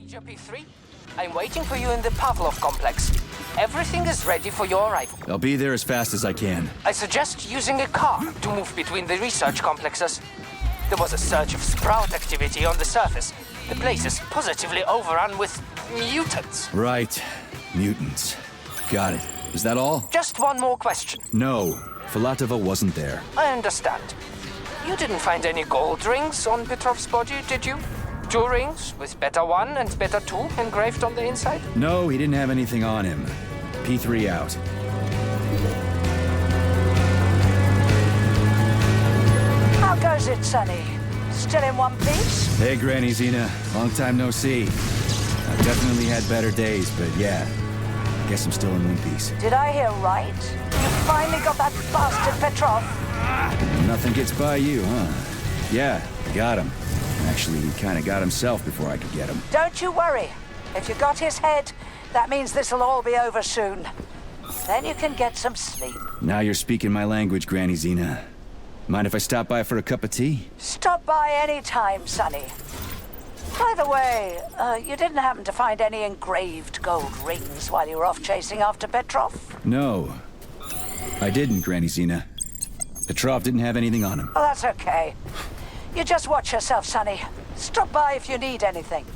Major P3, I'm waiting for you in the Pavlov complex. Everything is ready for your arrival. I'll be there as fast as I can. I suggest using a car to move between the research complexes. There was a surge of sprout activity on the surface. The place is positively overrun with mutants. Right. Mutants. Got it. Is that all? Just one more question. No. Filatova wasn't there. I understand. You didn't find any gold rings on Petrov's body, did you? 2 rings with Beta 1 and Beta 2 engraved on the inside? No, he didn't have anything on him. P3 out. How goes it, Sonny? Still in one piece? Hey, Granny Zena. Long time no see. I've definitely had better days, but yeah. Guess I'm still in one piece. Did I hear right? You finally got that bastard Petrov? Nothing gets by you, huh? Yeah, got him. Actually, he kind of got himself before I could get him. Don't you worry. If you got his head, that means this'll all be over soon. Then you can get some sleep. Now you're speaking my language, Granny Zena. Mind if I stop by for a cup of tea? Stop by any time, Sonny. By the way, you didn't happen to find any engraved gold rings while you were off chasing after Petrov? No. I didn't, Granny Zena. Petrov didn't have anything on him. Well, that's okay. You just watch yourself, Sonny. Stop by if you need anything.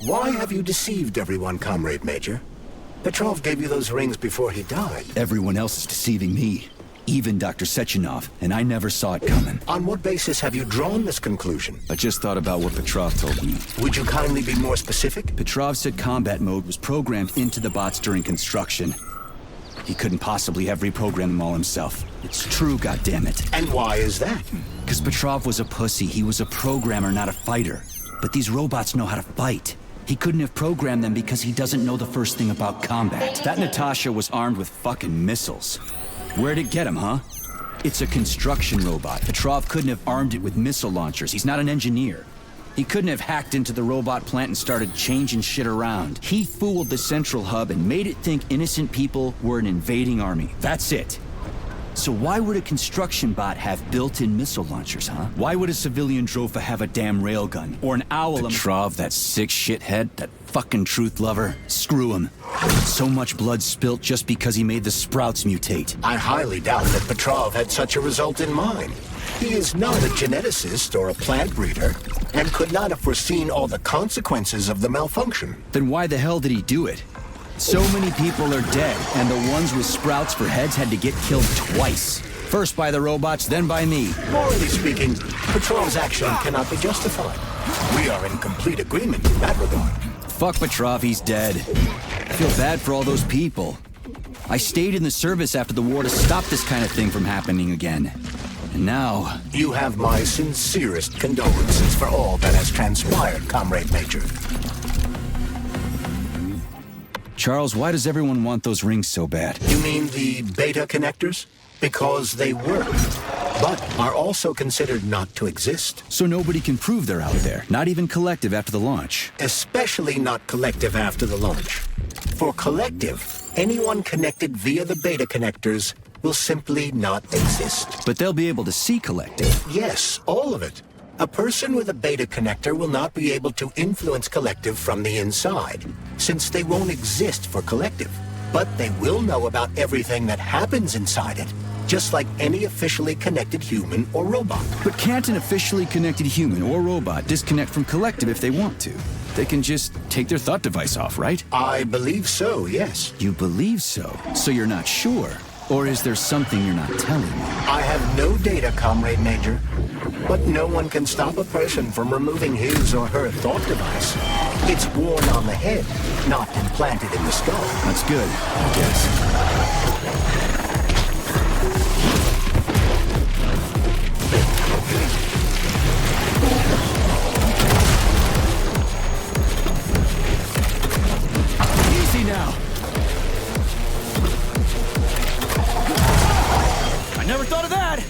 Why have you deceived everyone, Comrade Major? Petrov gave you those rings before he died. Everyone else is deceiving me. Even Dr. Sechenov, and I never saw it coming. On what basis have you drawn this conclusion? I just thought about what Petrov told me. Would you kindly be more specific? Petrov said combat mode was programmed into the bots during construction. He couldn't possibly have reprogrammed them all himself. It's true, goddammit. And why is that? Because Petrov was a pussy. He was a programmer, not a fighter. But these robots know how to fight. He couldn't have programmed them because he doesn't know the first thing about combat. That Natasha was armed with fucking missiles. Where'd it get him, huh? It's a construction robot. Petrov couldn't have armed it with missile launchers. He's not an engineer. He couldn't have hacked into the robot plant and started changing shit around. He fooled the central hub and made it think innocent people were an invading army. That's it. So why would a construction bot have built-in missile launchers, huh? Why would a civilian Drofa have a damn railgun? Or an owl? Petrov, that sick shithead, that fucking truth lover. Screw him. So much blood spilt just because he made the sprouts mutate. I highly doubt that Petrov had such a result in mind. He is not a geneticist or a plant breeder, and could not have foreseen all the consequences of the malfunction. Then why the hell did he do it? So many people are dead, and the ones with sprouts for heads had to get killed twice. First by the robots, then by me. Morally speaking, Petrov's action cannot be justified. We are in complete agreement in that regard. Fuck Petrov, he's dead. I feel bad for all those people. I stayed in the service after the war to stop this kind of thing from happening again. And now... You have my sincerest condolences for all that has transpired, Comrade Major. Charles, why does everyone want those rings so bad? You mean the beta connectors? Because they work, but are also considered not to exist. So nobody can prove they're out there, not even Collective after the launch. Especially not Collective after the launch. For Collective, anyone connected via the beta connectors will simply not exist. But they'll be able to see Collective. Yes, all of it. A person with a beta connector will not be able to influence Collective from the inside, since they won't exist for Collective. But they will know about everything that happens inside it, just like any officially connected human or robot. But can't an officially connected human or robot disconnect from Collective if they want to? They can just take their thought device off, right? I believe so, yes. You believe so? So you're not sure? Or is there something you're not telling me? I have no data, Comrade Major. But no one can stop a person from removing his or her thought device. It's worn on the head, not implanted in the skull. That's good, I guess. Easy now. I never thought of that.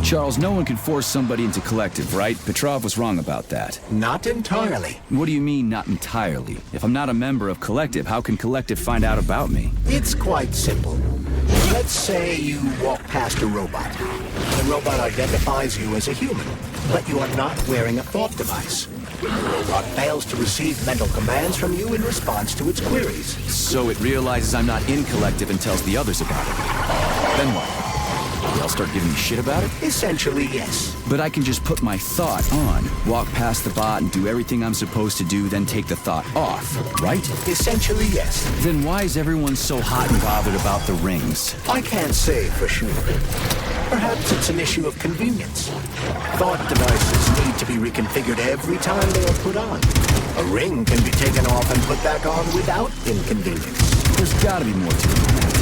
Charles, no one can force somebody into Collective, right? Petrov was wrong about that. Not entirely. What do you mean, not entirely? If I'm not a member of Collective, how can Collective find out about me? It's quite simple. Let's say you walk past a robot. The robot identifies you as a human, but you are not wearing a thought device. The robot fails to receive mental commands from you in response to its queries. So it realizes I'm not in Collective and tells the others about it. Then what? They'll start giving me shit about it? Essentially, yes. But I can just put my thought on, walk past the bot and do everything I'm supposed to do, then take the thought off, right? Essentially, yes. Then why is everyone so hot and bothered about the rings? I can't say for sure. Perhaps it's an issue of convenience. Thought devices need to be reconfigured every time they are put on. A ring can be taken off and put back on without inconvenience. There's gotta be more to it than that.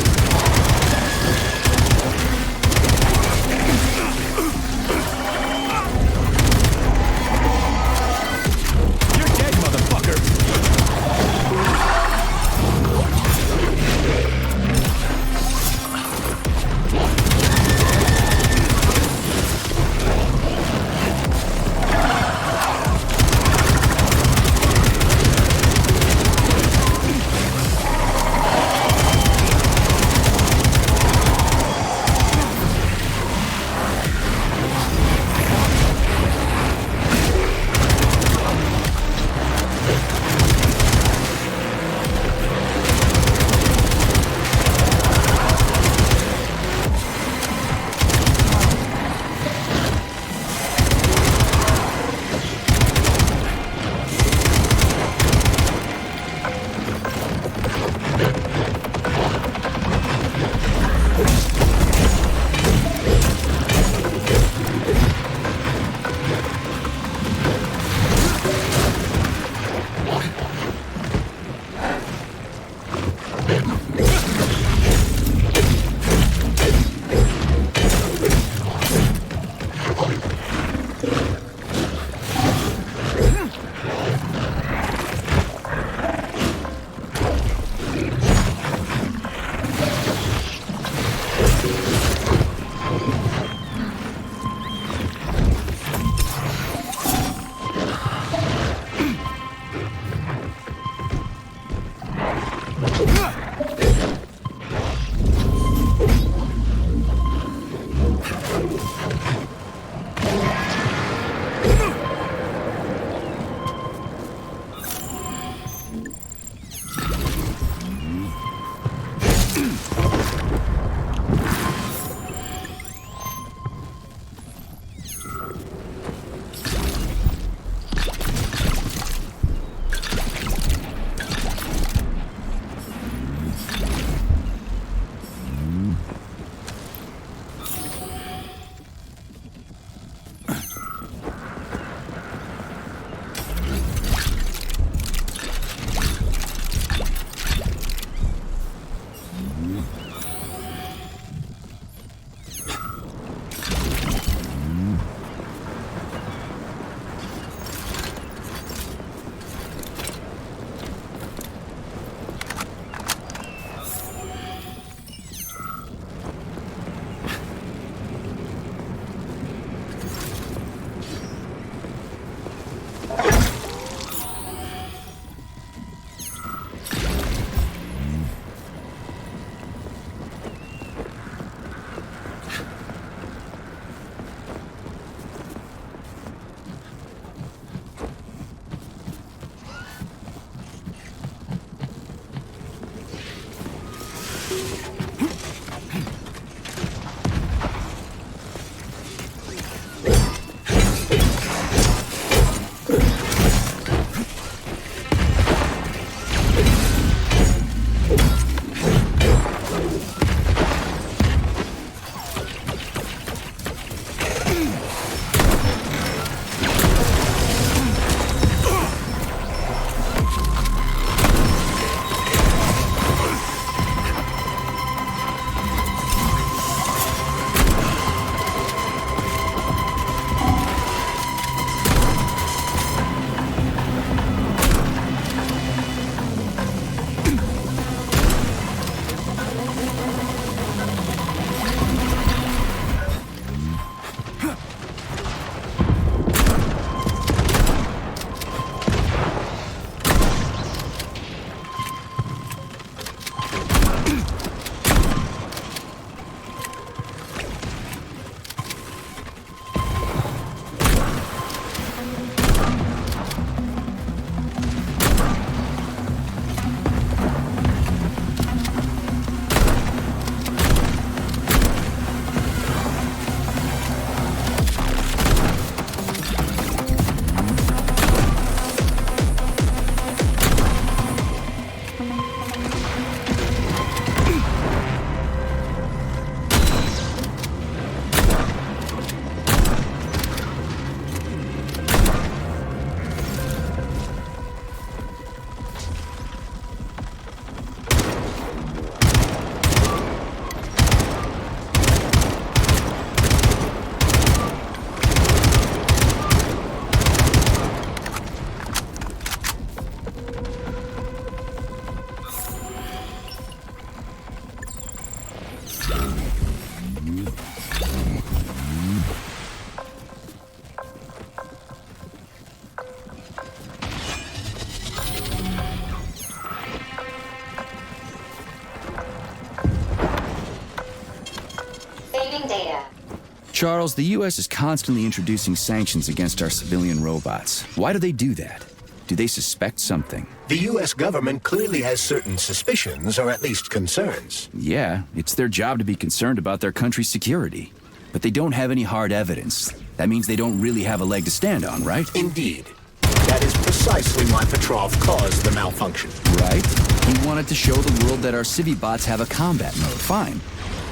Charles, the U.S. is constantly introducing sanctions against our civilian robots. Why do they do that? Do they suspect something? The U.S. government clearly has certain suspicions, or at least concerns. Yeah, it's their job to be concerned about their country's security. But they don't have any hard evidence. That means they don't really have a leg to stand on, right? Indeed. That is precisely why Petrov caused the malfunction. Right? He wanted to show the world that our Civibots have a combat mode, fine.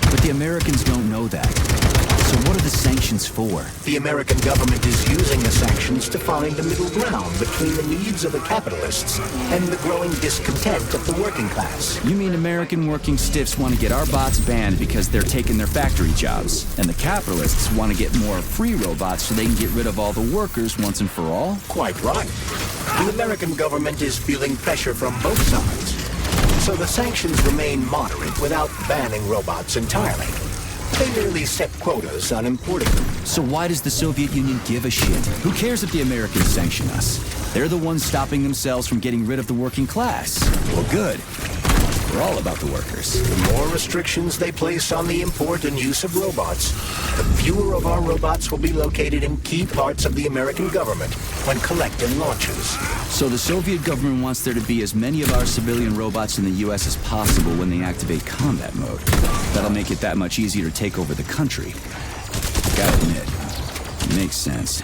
But the Americans don't know that. So what are the sanctions for? The American government is using the sanctions to find a middle ground between the needs of the capitalists and the growing discontent of the working class. You mean American working stiffs want to get our bots banned because they're taking their factory jobs, and the capitalists want to get more free robots so they can get rid of all the workers once and for all? Quite right. The American government is feeling pressure from both sides. So the sanctions remain moderate without banning robots entirely. They merely set quotas on importing them. So why does the Soviet Union give a shit? Who cares if the Americans sanction us? They're the ones stopping themselves from getting rid of the working class. Well, good. We're all about the workers. The more restrictions they place on the import and use of robots, the fewer of our robots will be located in key parts of the American government when Collective launches. So the Soviet government wants there to be as many of our civilian robots in the U.S. as possible when they activate combat mode. That'll make it that much easier to take over the country. Gotta admit, it makes sense.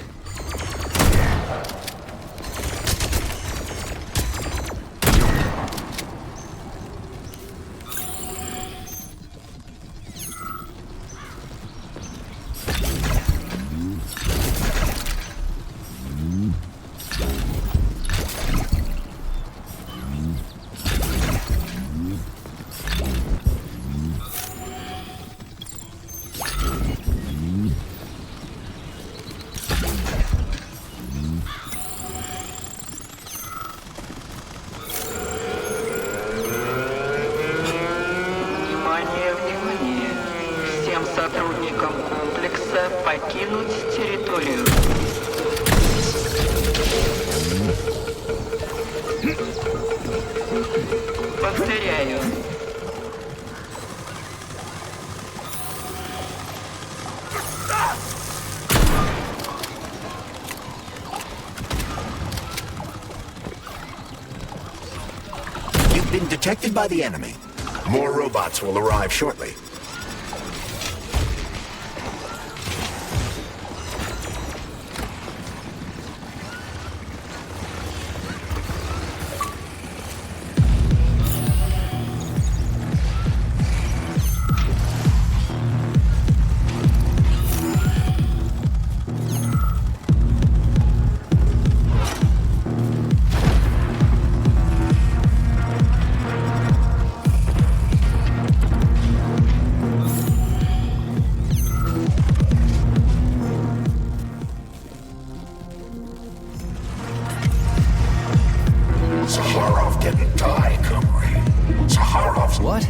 Сотрудникам комплекса покинуть территорию. Повторяю. You've been detected by the enemy. More robots will arrive shortly. What?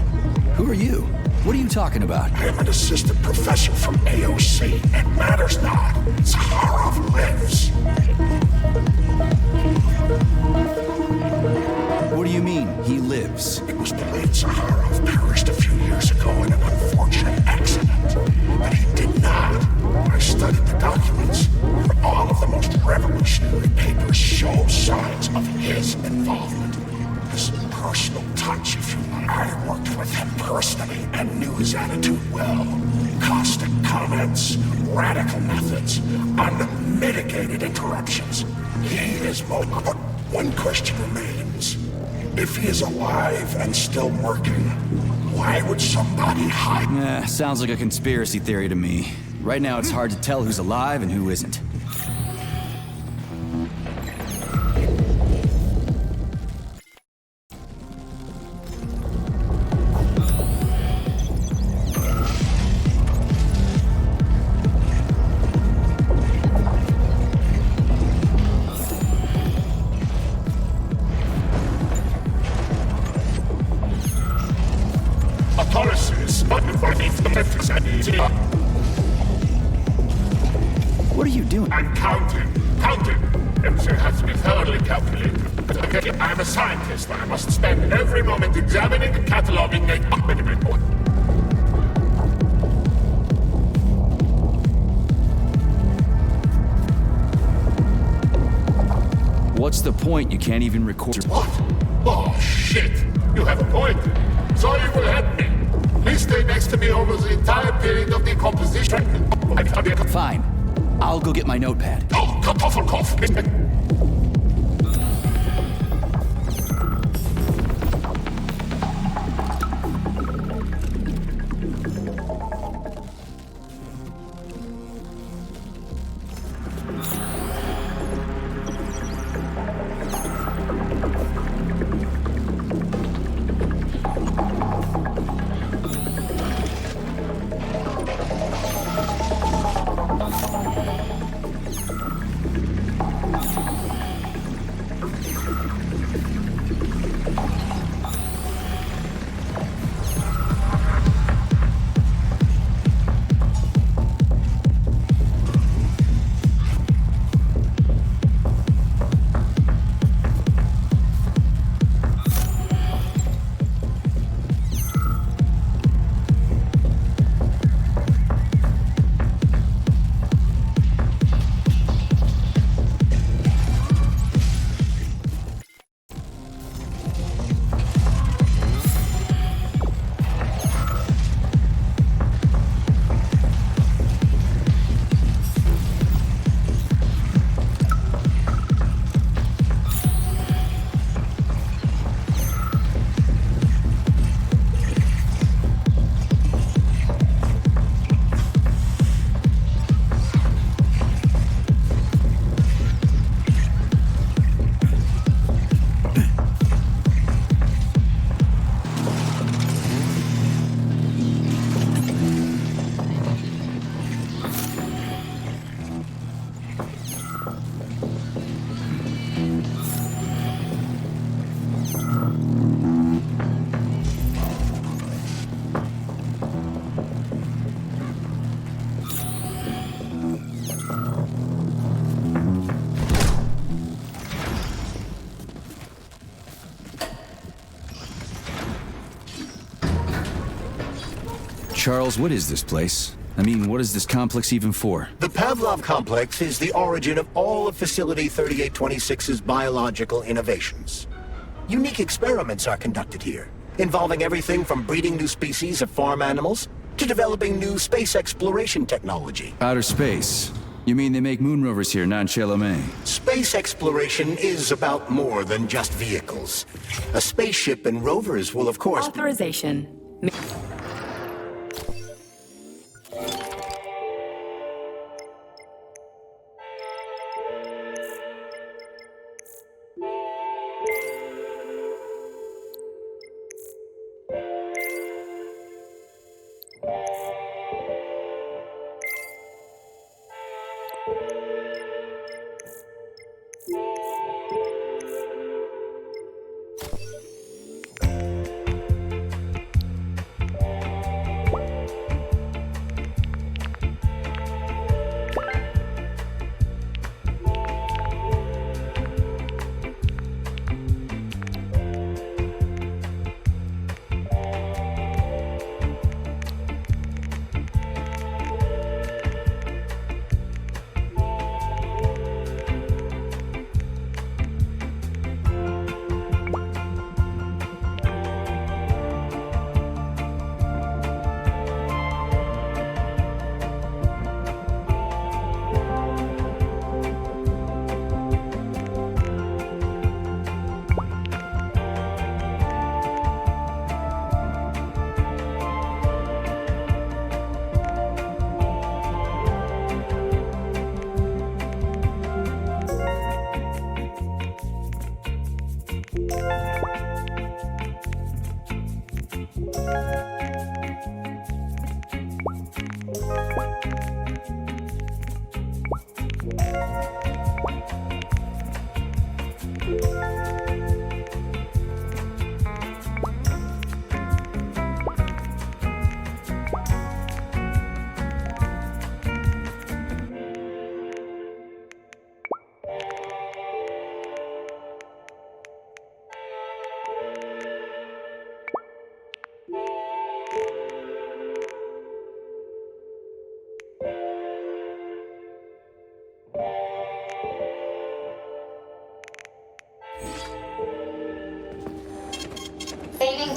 Who are you? What are you talking about? I am an assistant professor from AOC. It matters not. Zaharov lives. What do you mean, he lives? It was believed Zaharov perished a few years ago in an unfortunate accident. But he did not. I studied the documents, where all of the most revolutionary papers show signs of his involvement. His personal touch, if you like. I worked with him personally and knew his attitude well. Caustic comments, radical methods, unmitigated interruptions. He is most... But one question remains. If he is alive and still working, why would somebody hide? Sounds like a conspiracy theory to me. Right now it's hard to tell who's alive and who isn't. What are you doing? I'm counting. Everything has to be thoroughly calculated. Okay, I'm a scientist. I must spend every moment examining and cataloging the... What's the point? You can't even record. What? Oh, shit. You have a point. So you will help me. Please stay next to me over the entire period of decomposition. Fine. I'll go get my notepad. Oh, Kartoffelkopf. Charles, what is this place? I mean, what is this complex even for? The Pavlov complex is the origin of all of Facility 3826's biological innovations. Unique experiments are conducted here, involving everything from breeding new species of farm animals to developing new space exploration technology. Outer space? You mean they make moon rovers here, not in Chelomey? Space exploration is about more than just vehicles. A spaceship and rovers will, of course... Authorization.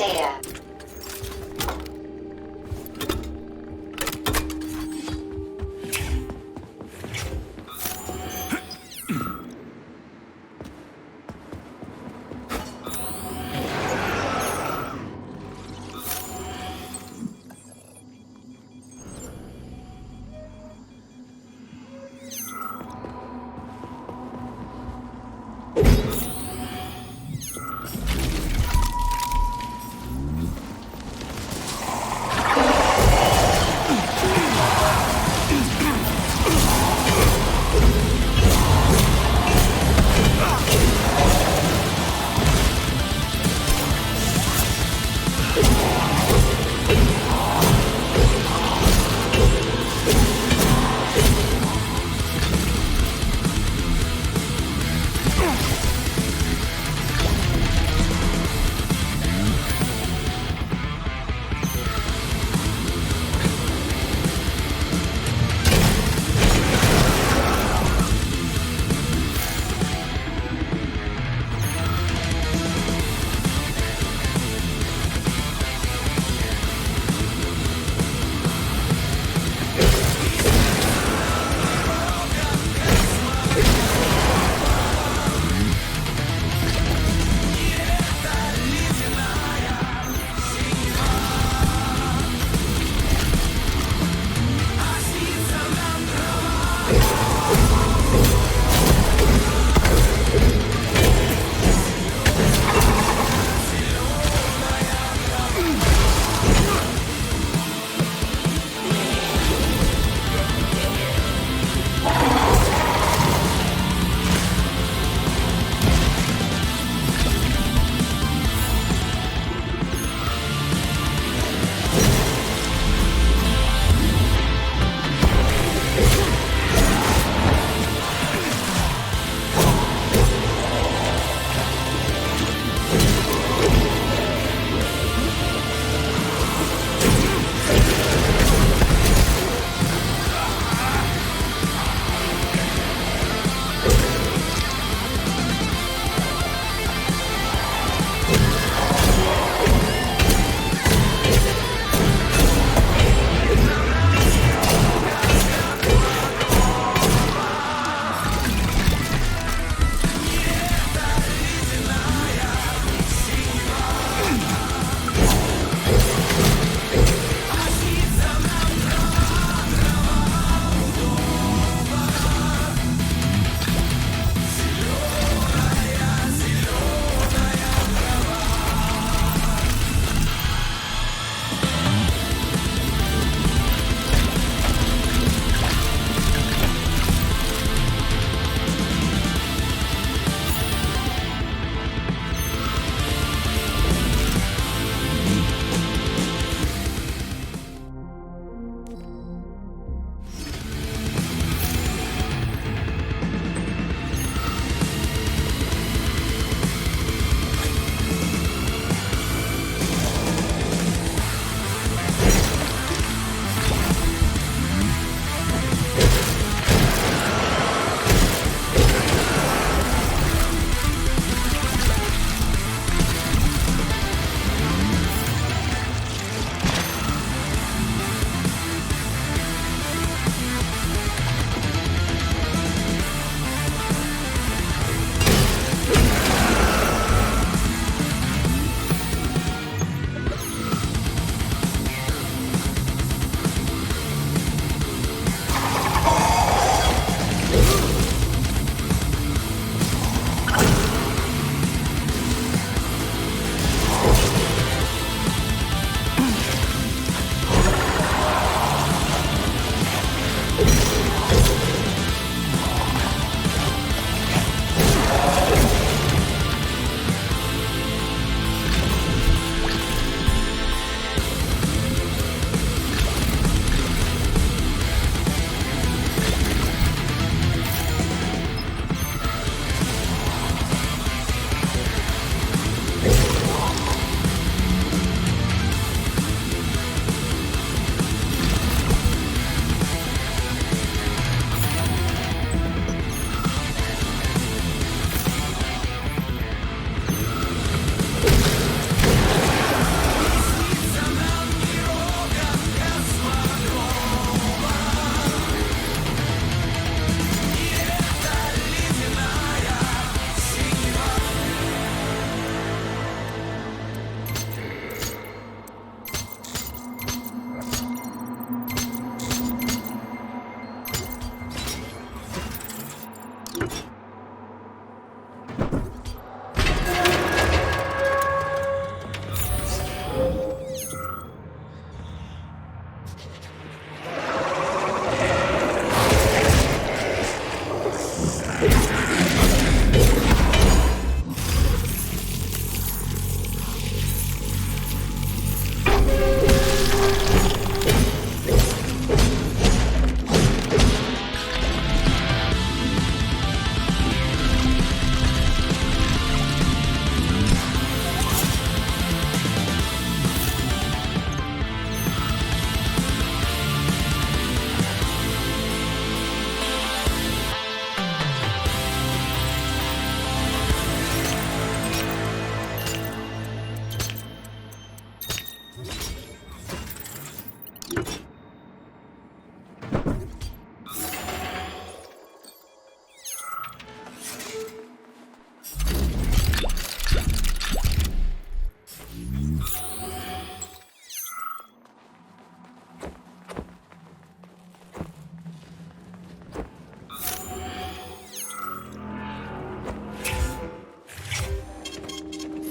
data.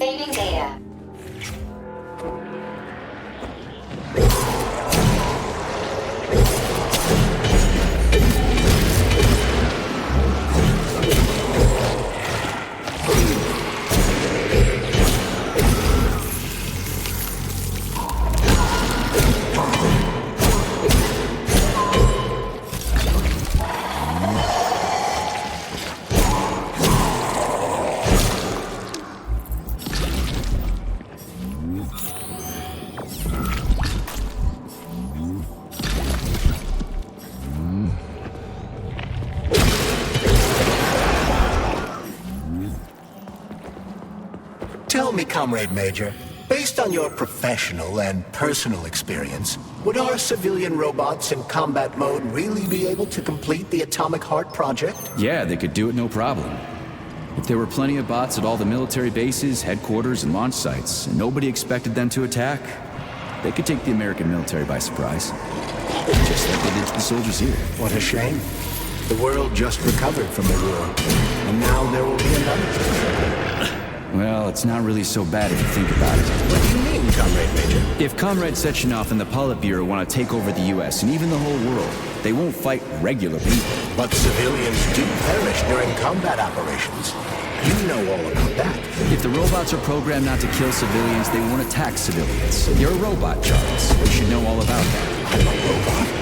Saving data. Tell me, Comrade Major, based on your professional and personal experience, would our civilian robots in combat mode really be able to complete the Atomic Heart project? Yeah, they could do it no problem. If there were plenty of bots at all the military bases, headquarters, and launch sites, and nobody expected them to attack, they could take the American military by surprise. Just like they did to the soldiers here. What a shame. The world just recovered from the war, and now there will be another. Well, it's not really so bad if you think about it. What do you mean, Comrade Major? If Comrade Sechenov and the Politburo want to take over the U.S. and even the whole world, they won't fight regular people. But civilians do perish during combat operations. You know all about that. If the robots are programmed not to kill civilians, they won't attack civilians. You're a robot, Charles. You should know all about that. I'm a robot?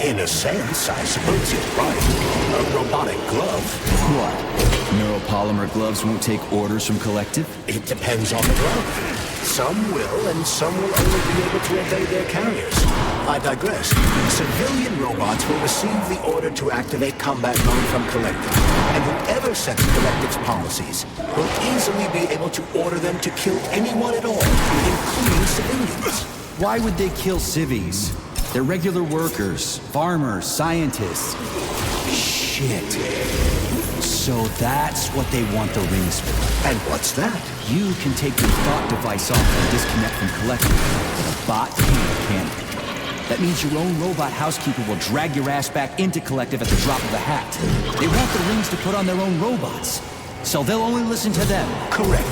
In a sense, I suppose you're right. A robotic glove. What? Neuropolymer gloves won't take orders from Collective? It depends on the glove. Some will, and some will only be able to obey their carriers. I digress. Civilian robots will receive the order to activate combat mode from Collective, and whoever sets Collective's policies will easily be able to order them to kill anyone at all, including civilians. Why would they kill civvies? They're regular workers, farmers, scientists. Shit. So that's what they want the rings for. And what's that? You can take your thought device off and disconnect from Collective. But a bot can't. That means your own robot housekeeper will drag your ass back into Collective at the drop of a hat. They want the rings to put on their own robots, so they'll only listen to them. Correct.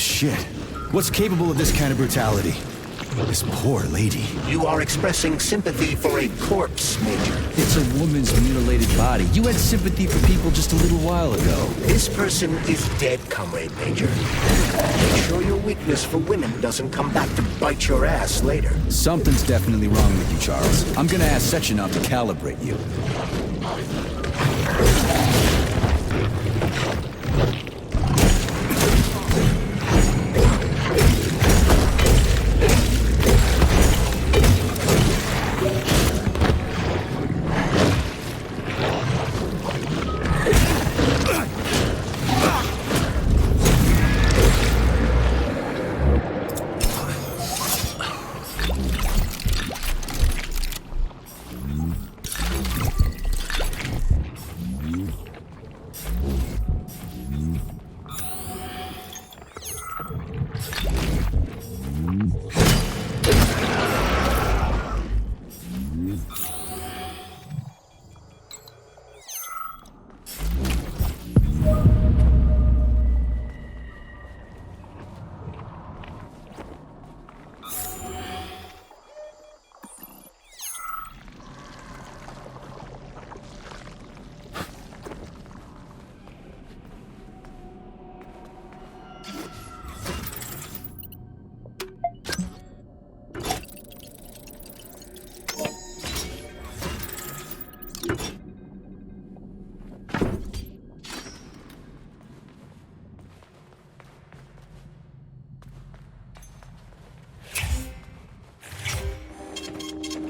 shit. What's capable of this kind of brutality? This poor lady. You are expressing sympathy for a corpse, Major. It's a woman's mutilated body. You had sympathy for people just a little while ago. This person is dead, Comrade Major. Make sure your weakness for women doesn't come back to bite your ass later. Something's definitely wrong with you, Charles. I'm gonna ask Sechenov to calibrate you.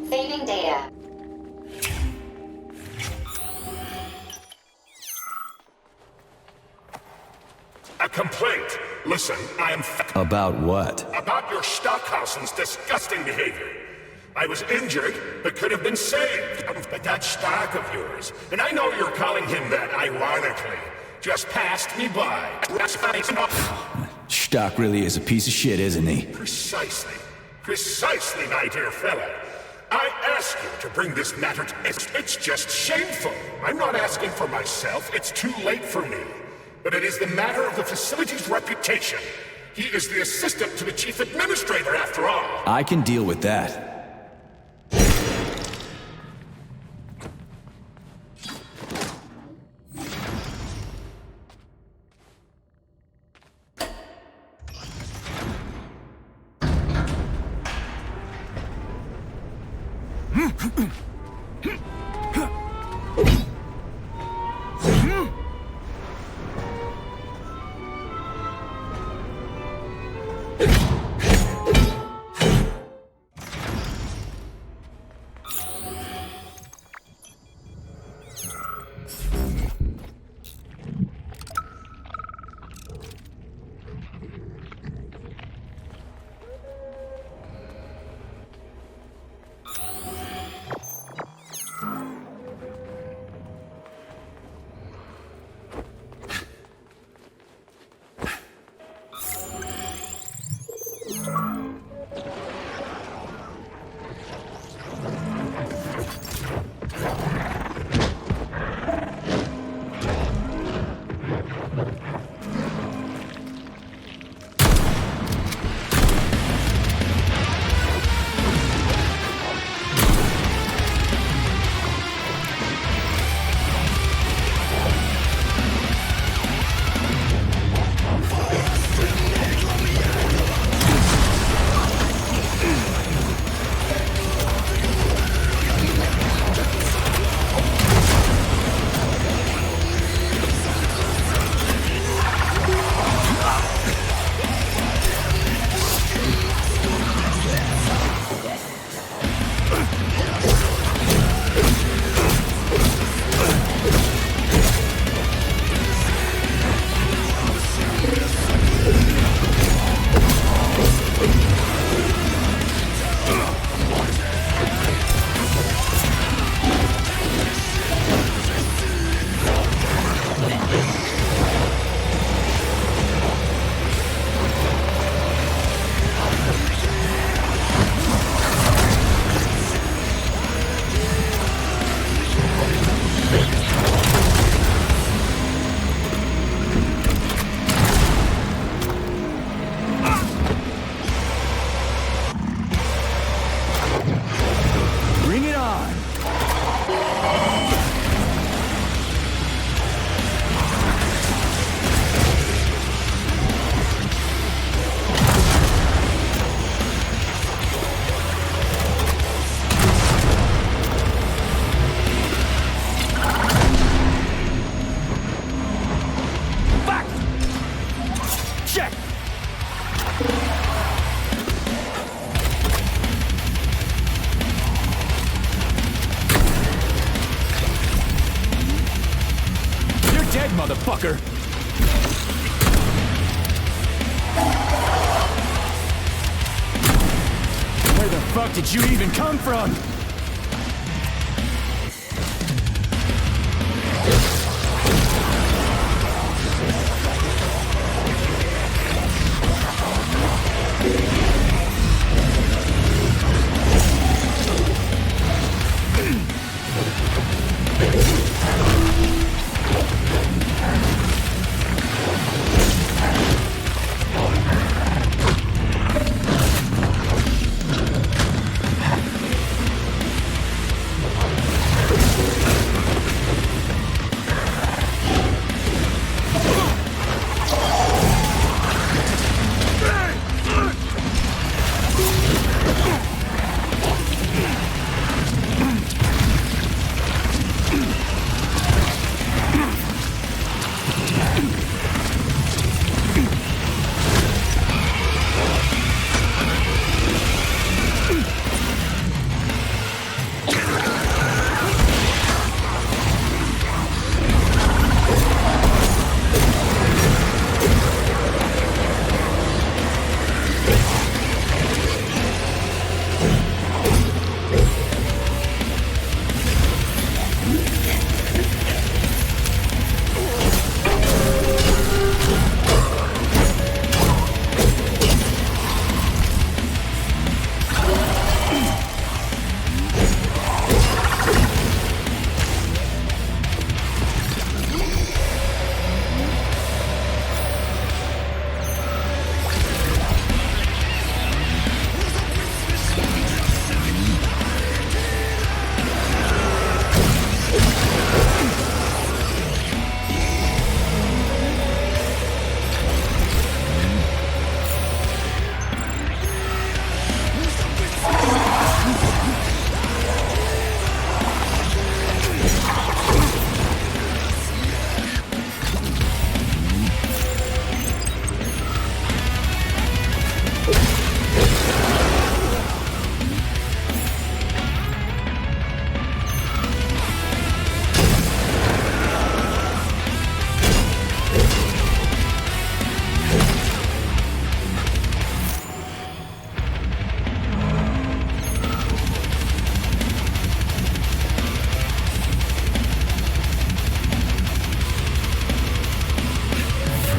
Saving data. A complaint. Listen, I am About what? about your Stockhausen's disgusting behavior. I was injured, but could have been saved. But that stock of yours, and I know you're calling him that ironically, just passed me by. Stock really is a piece of shit, isn't he? Precisely. Precisely, my dear fellow. I ask you to bring this matter to... It's just shameful. I'm not asking for myself. It's too late for me. But it is the matter of the facility's reputation. He is the assistant to the chief administrator, after all. I can deal with that. dead, motherfucker! Where the fuck did you even come from?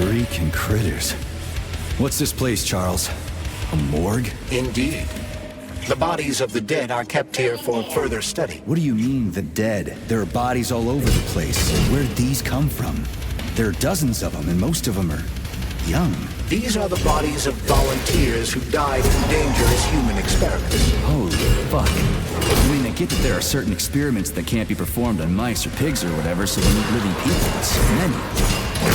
Freaking critters. What's this place, Charles? A morgue? Indeed. The bodies of the dead are kept here for further study. What do you mean, the dead? There are bodies all over the place. Where did these come from? There are dozens of them, and most of them are young. These are the bodies of volunteers who died in dangerous human experiments. Holy fuck. I mean, I get that there are certain experiments that can't be performed on mice or pigs or whatever, so they need living people, but so many.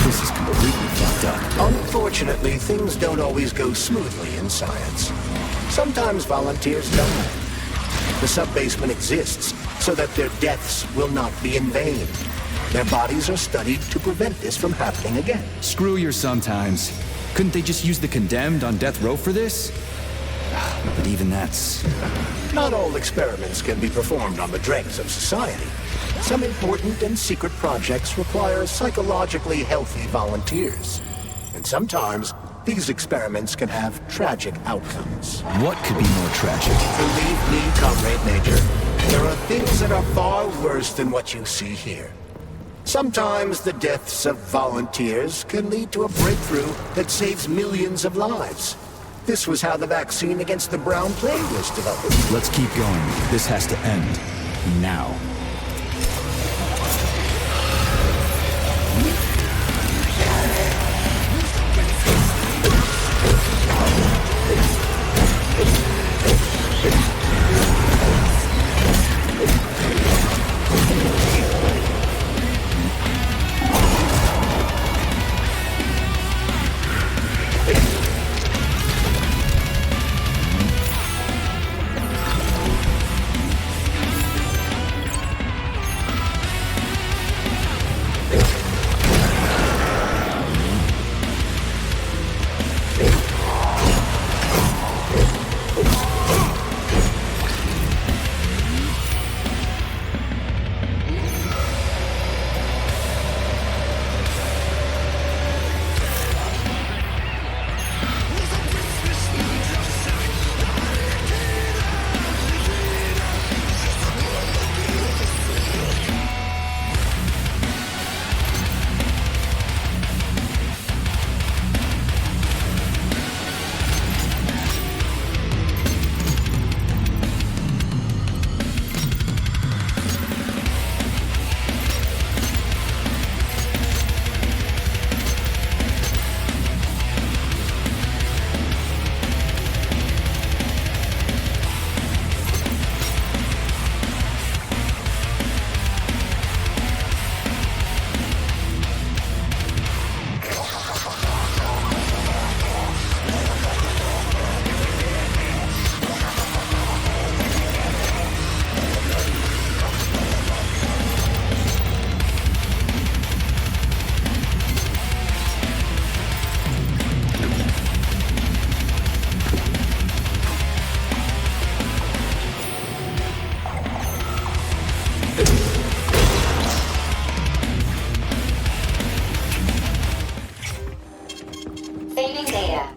This is completely fucked up. Unfortunately, things don't always go smoothly in science. Sometimes volunteers die. The sub-basement exists so that their deaths will not be in vain. Their bodies are studied to prevent this from happening again. Screw your sometimes. Couldn't they just use the condemned on death row for this? But even that's... Not all experiments can be performed on the dregs of society. Some important and secret projects require psychologically healthy volunteers. And sometimes, these experiments can have tragic outcomes. What could be more tragic? Believe me, Comrade Major, there are things that are far worse than what you see here. Sometimes the deaths of volunteers can lead to a breakthrough that saves millions of lives. This was how the vaccine against the brown plague was developed. Let's keep going. This has to end. Now. Saving data.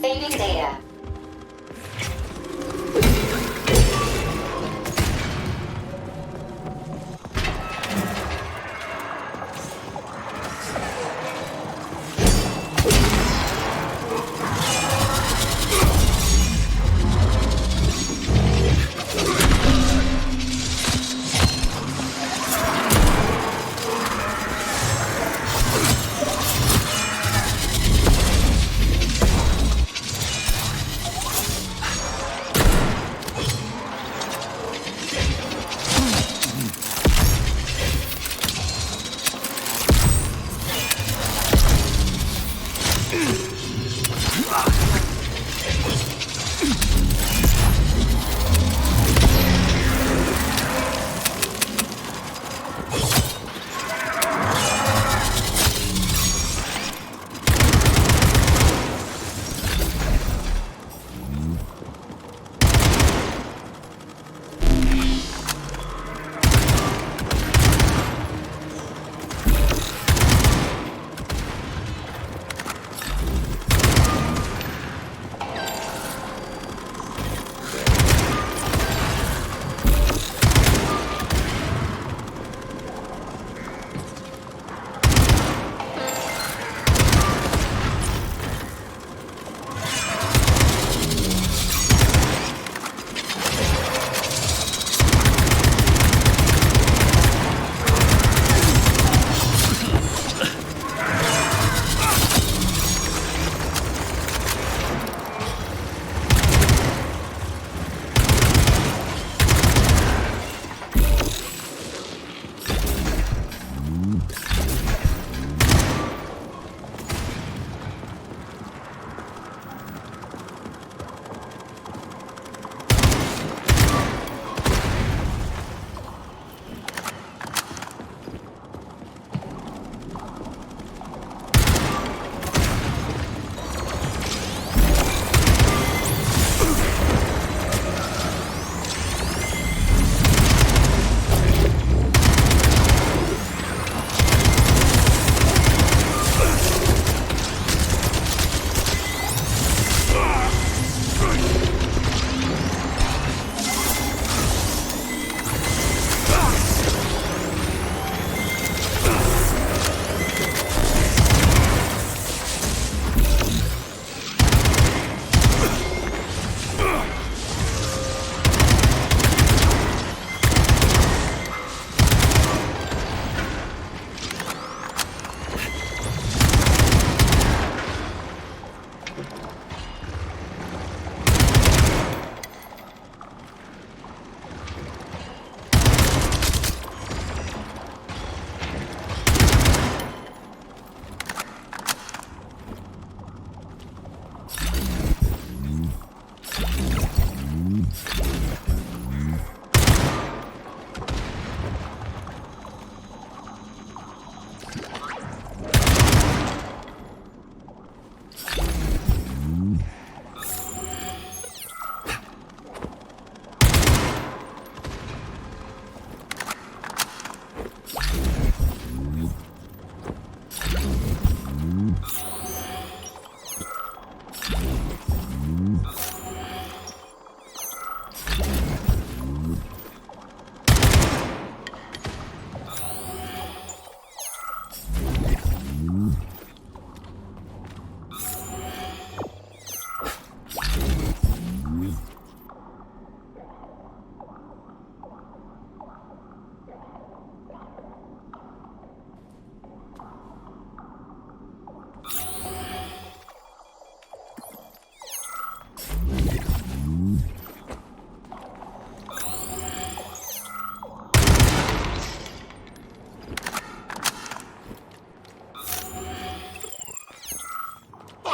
Saving data.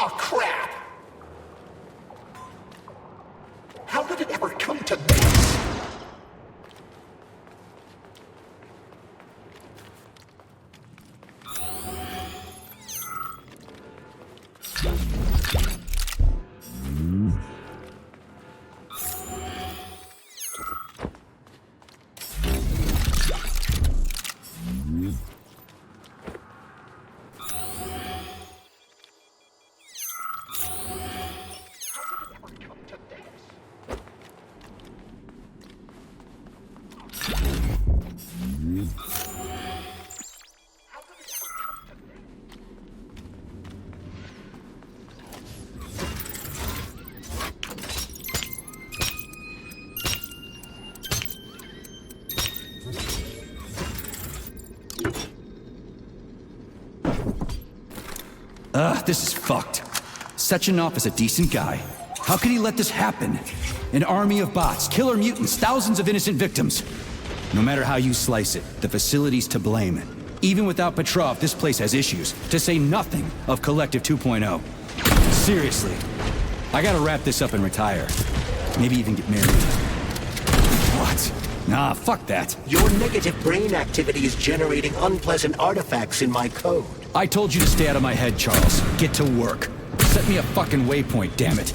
Oh, crap! How did it ever come to this? This is fucked. Sechenov is a decent guy. How could he let this happen? An army of bots, killer mutants, thousands of innocent victims. No matter how you slice it, the facility's to blame. Even without Petrov, this place has issues, to say nothing of Collective 2.0. Seriously, I gotta wrap this up and retire. Maybe even get married. What? Nah, fuck that. Your negative brain activity is generating unpleasant artifacts in my code. I told you to stay out of my head, Charles. Get to work. Set me a fucking waypoint, damn it.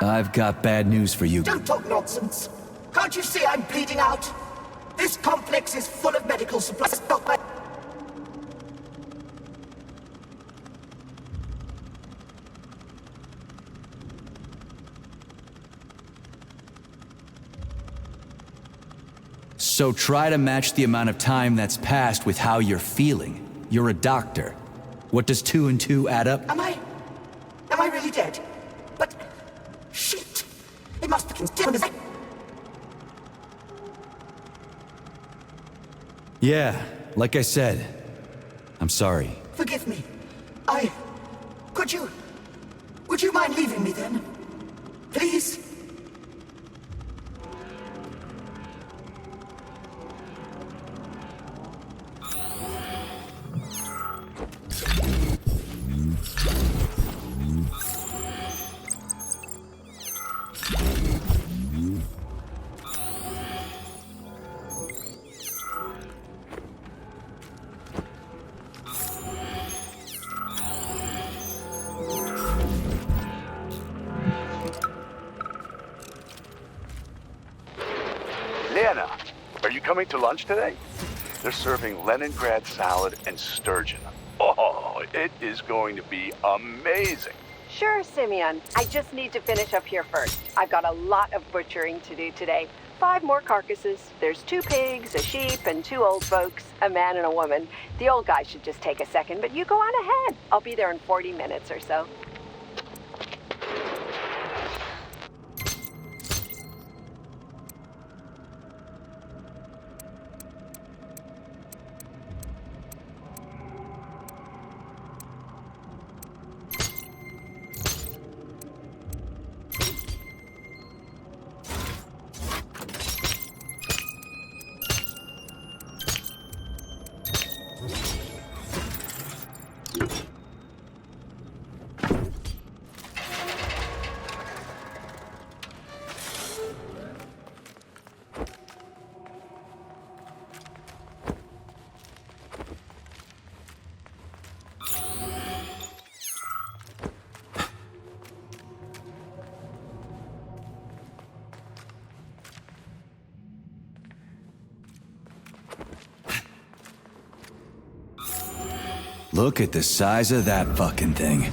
I've got bad news for you. Don't talk nonsense. Can't you see I'm bleeding out? This complex is full of medical supplies. So try to match the amount of time that's passed with how you're feeling. You're a doctor. What does 2 and 2 add up? Am I really dead? But... shit! It must be considered as... Yeah, like I said. I'm sorry. Forgive me. Would you mind leaving me then? Please? Lena, are you coming to lunch today? They're serving Leningrad salad and sturgeon. Oh, it is going to be amazing. Sure, Simeon. I just need to finish up here first. I've got a lot of butchering to do today. 5 more carcasses. There's 2 pigs, a sheep, and 2 old folks, a man and a woman. The old guy should just take a second, but you go on ahead. I'll be there in 40 minutes or so. Look at the size of that fucking thing.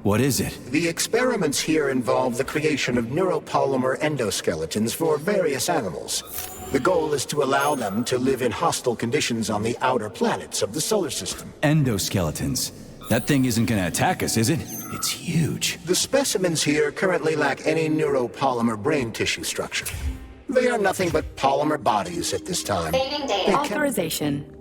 What is it? The experiments here involve the creation of neuropolymer endoskeletons for various animals. The goal is to allow them to live in hostile conditions on the outer planets of the solar system. Endoskeletons. That thing isn't gonna attack us, is it? It's huge. The specimens here currently lack any neuropolymer brain tissue structure. They are nothing but polymer bodies at this time. Saving data. Authorization.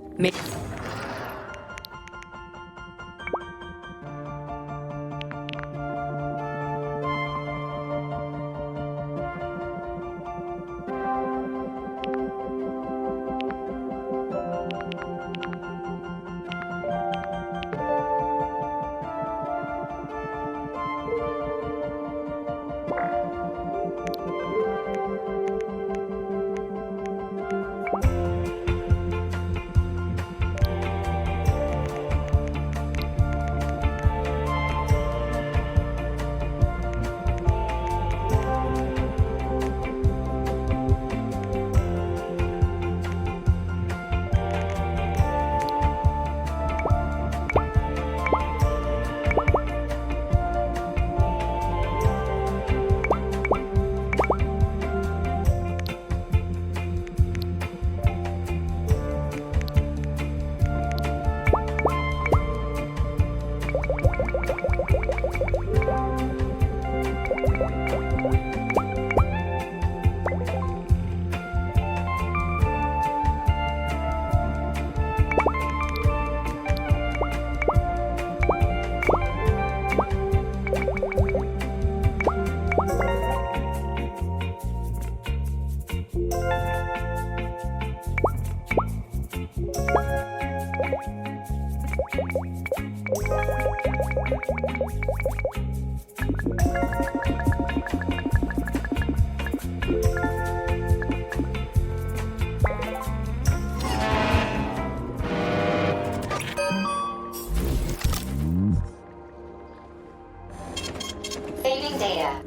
Saving data.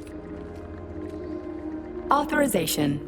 Authorization.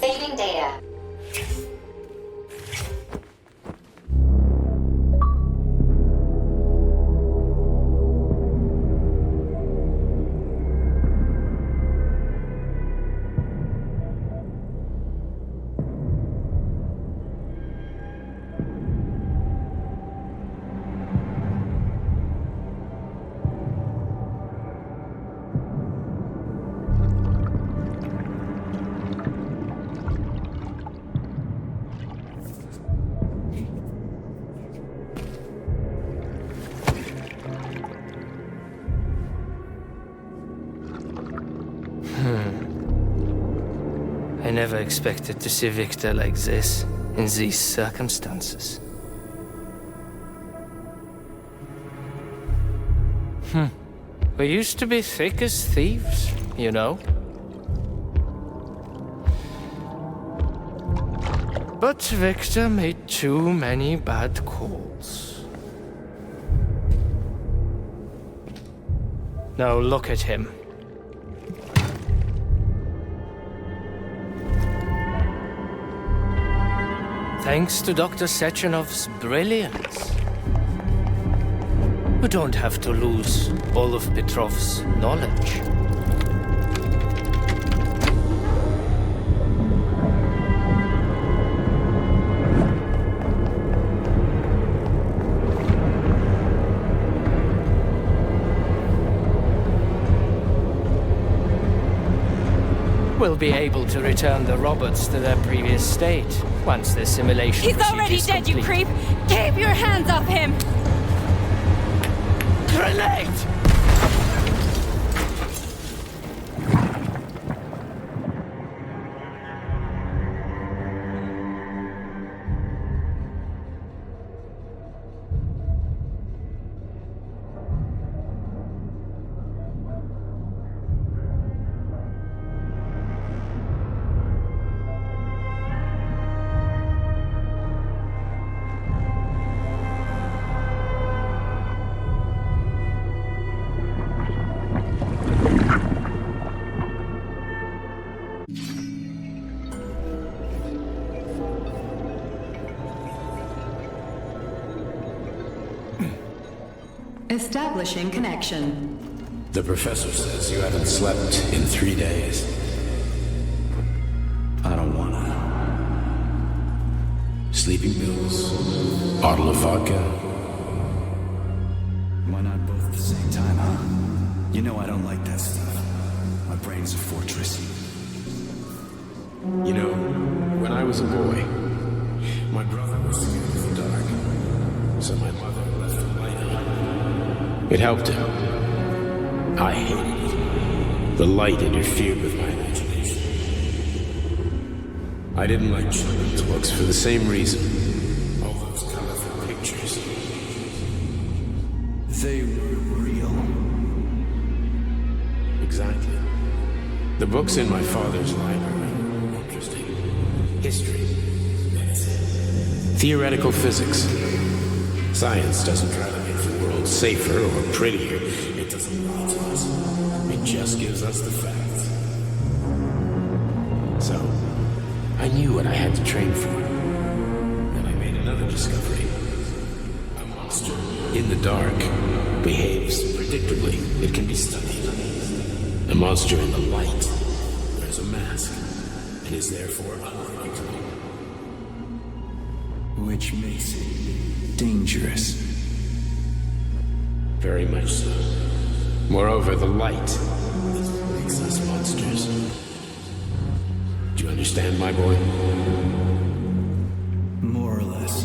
Saving data. I never expected to see Victor like this, in these circumstances. We used to be thick as thieves, you know? But Victor made too many bad calls. Now look at him. Thanks to Dr. Sechenov's brilliance, we don't have to lose all of Petrov's knowledge. We'll be able to return the robots to their previous state once the simulation He's already dead, you creep! Keep your hands off him! Grenade! Establishing connection. The professor says you haven't slept in 3 days. I don't wanna. Sleeping pills, bottle of vodka. Why not both at the same time, huh? You know I don't like that stuff. My brain's a fortress. You know, when I was a boy, my brother was scared of the dark, so my mother left the light on. It helped him. I hated it. The light interfered with my imagination. I didn't like children's books for the same reason. All those colorful pictures. They were real. Exactly. The books in my father's library were interesting. History, medicine, theoretical physics. Science doesn't try to make the world safer or prettier. It doesn't lie to us. It just gives us the facts. So, I knew what I had to train for. Then I made another discovery. A monster in the dark behaves predictably. It can be studied. A monster in the light wears a mask and is therefore unpredictable. Which makes it dangerous. Very much so. Moreover, the light makes us monsters. Do you understand, my boy? More or less.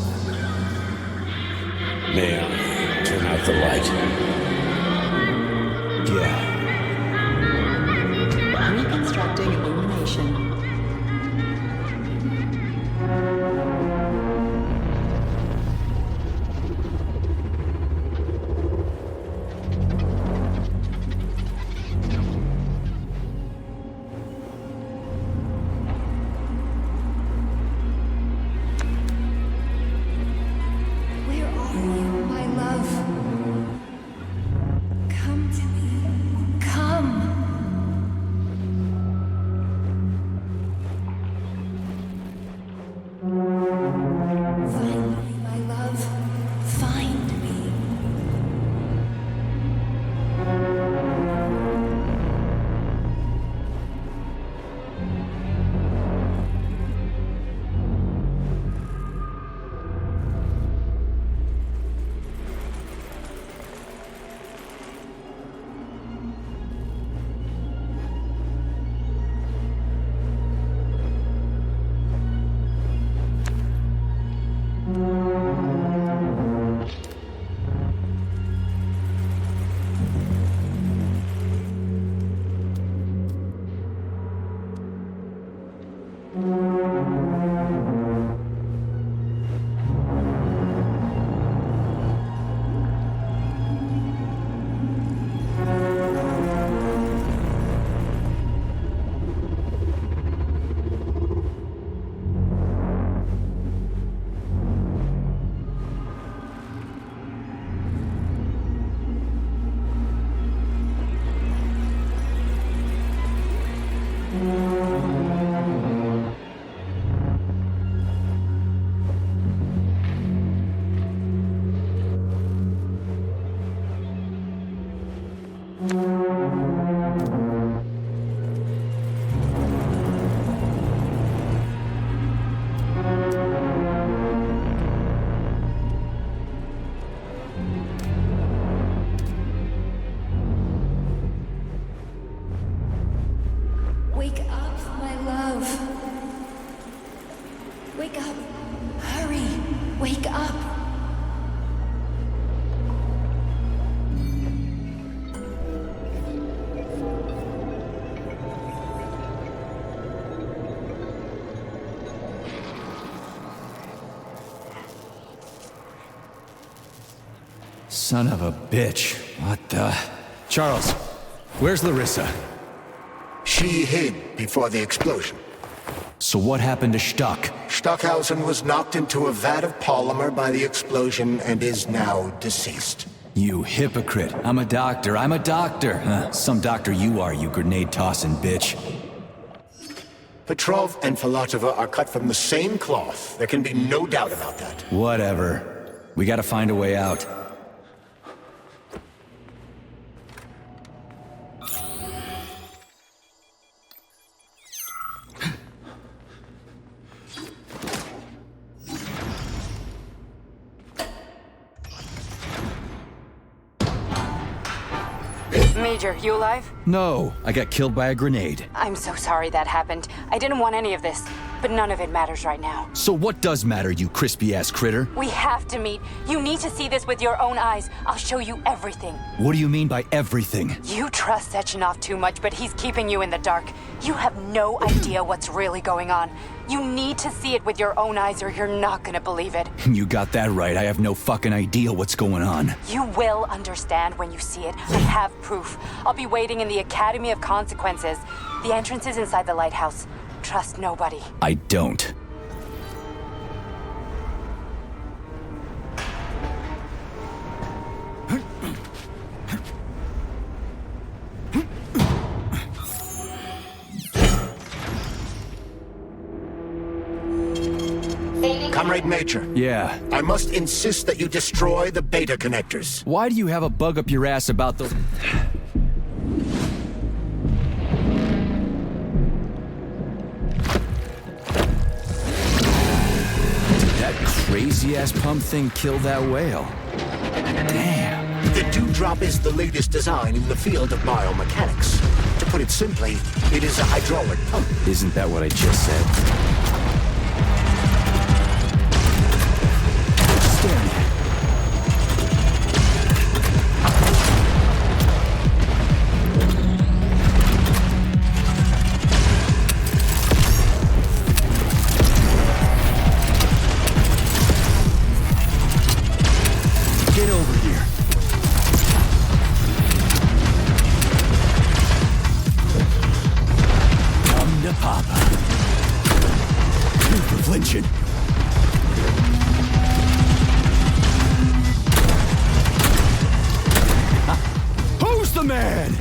May I turn out the light? Yeah. Reconstructing illumination. Where are you, my love? Come to me. Come. Wake up, my love. Wake up. Hurry. Wake up. Son of a bitch. What the... Charles, where's Larissa? She hid before the explosion. So what happened to Stuck? Stockhausen was knocked into a vat of polymer by the explosion and is now deceased. You hypocrite. I'm a doctor. Some doctor you are, you grenade-tossing bitch. Petrov and Filatova are cut from the same cloth. There can be no doubt about that. Whatever. We gotta find a way out. Major, you alive? No, I got killed by a grenade. I'm so sorry that happened. I didn't want any of this, but none of it matters right now. So what does matter, you crispy-ass critter? We have to meet. You need to see this with your own eyes. I'll show you everything. What do you mean by everything? You trust Sechenov too much, but he's keeping you in the dark. You have no idea what's really going on. You need to see it with your own eyes or you're not gonna believe it. You got that right. I have no fucking idea what's going on. You will understand when you see it. I have proof. I'll be waiting in the Academy of Consequences. The entrance is inside the lighthouse. Trust nobody. I don't. Comrade Major. Yeah? I must insist that you destroy the beta connectors. Why do you have a bug up your ass about those... That crazy-ass pump thing killed that whale. Damn. The Dewdrop is the latest design in the field of biomechanics. To put it simply, it is a hydraulic pump. Isn't that what I just said? Get over here. Come to Papa. You're flinching. Who's the man?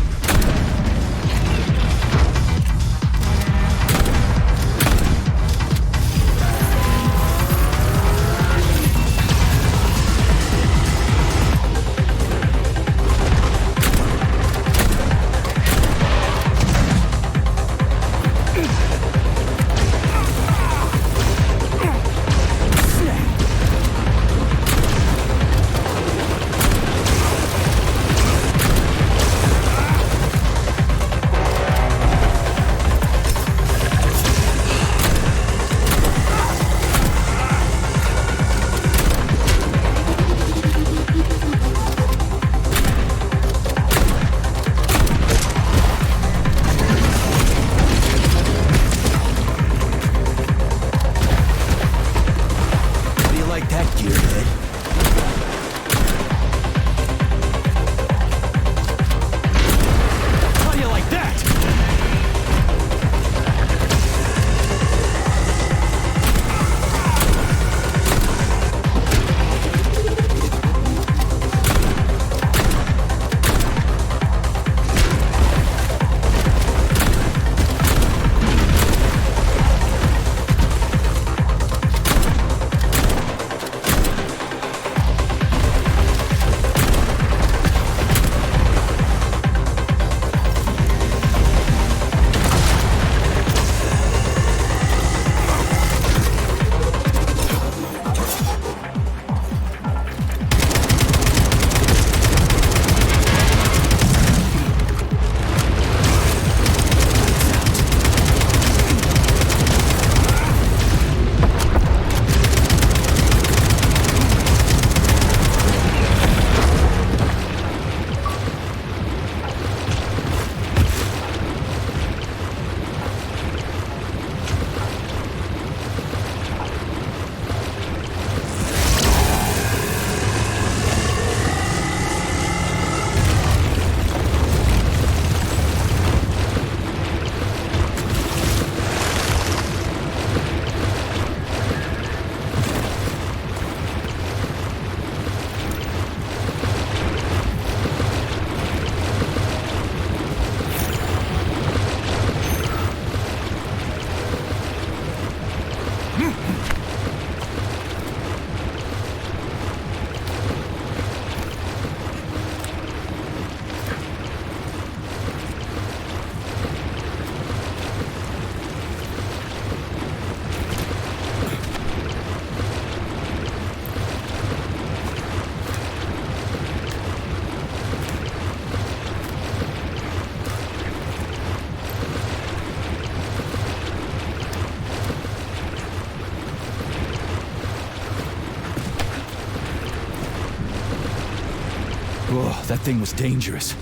That thing was dangerous.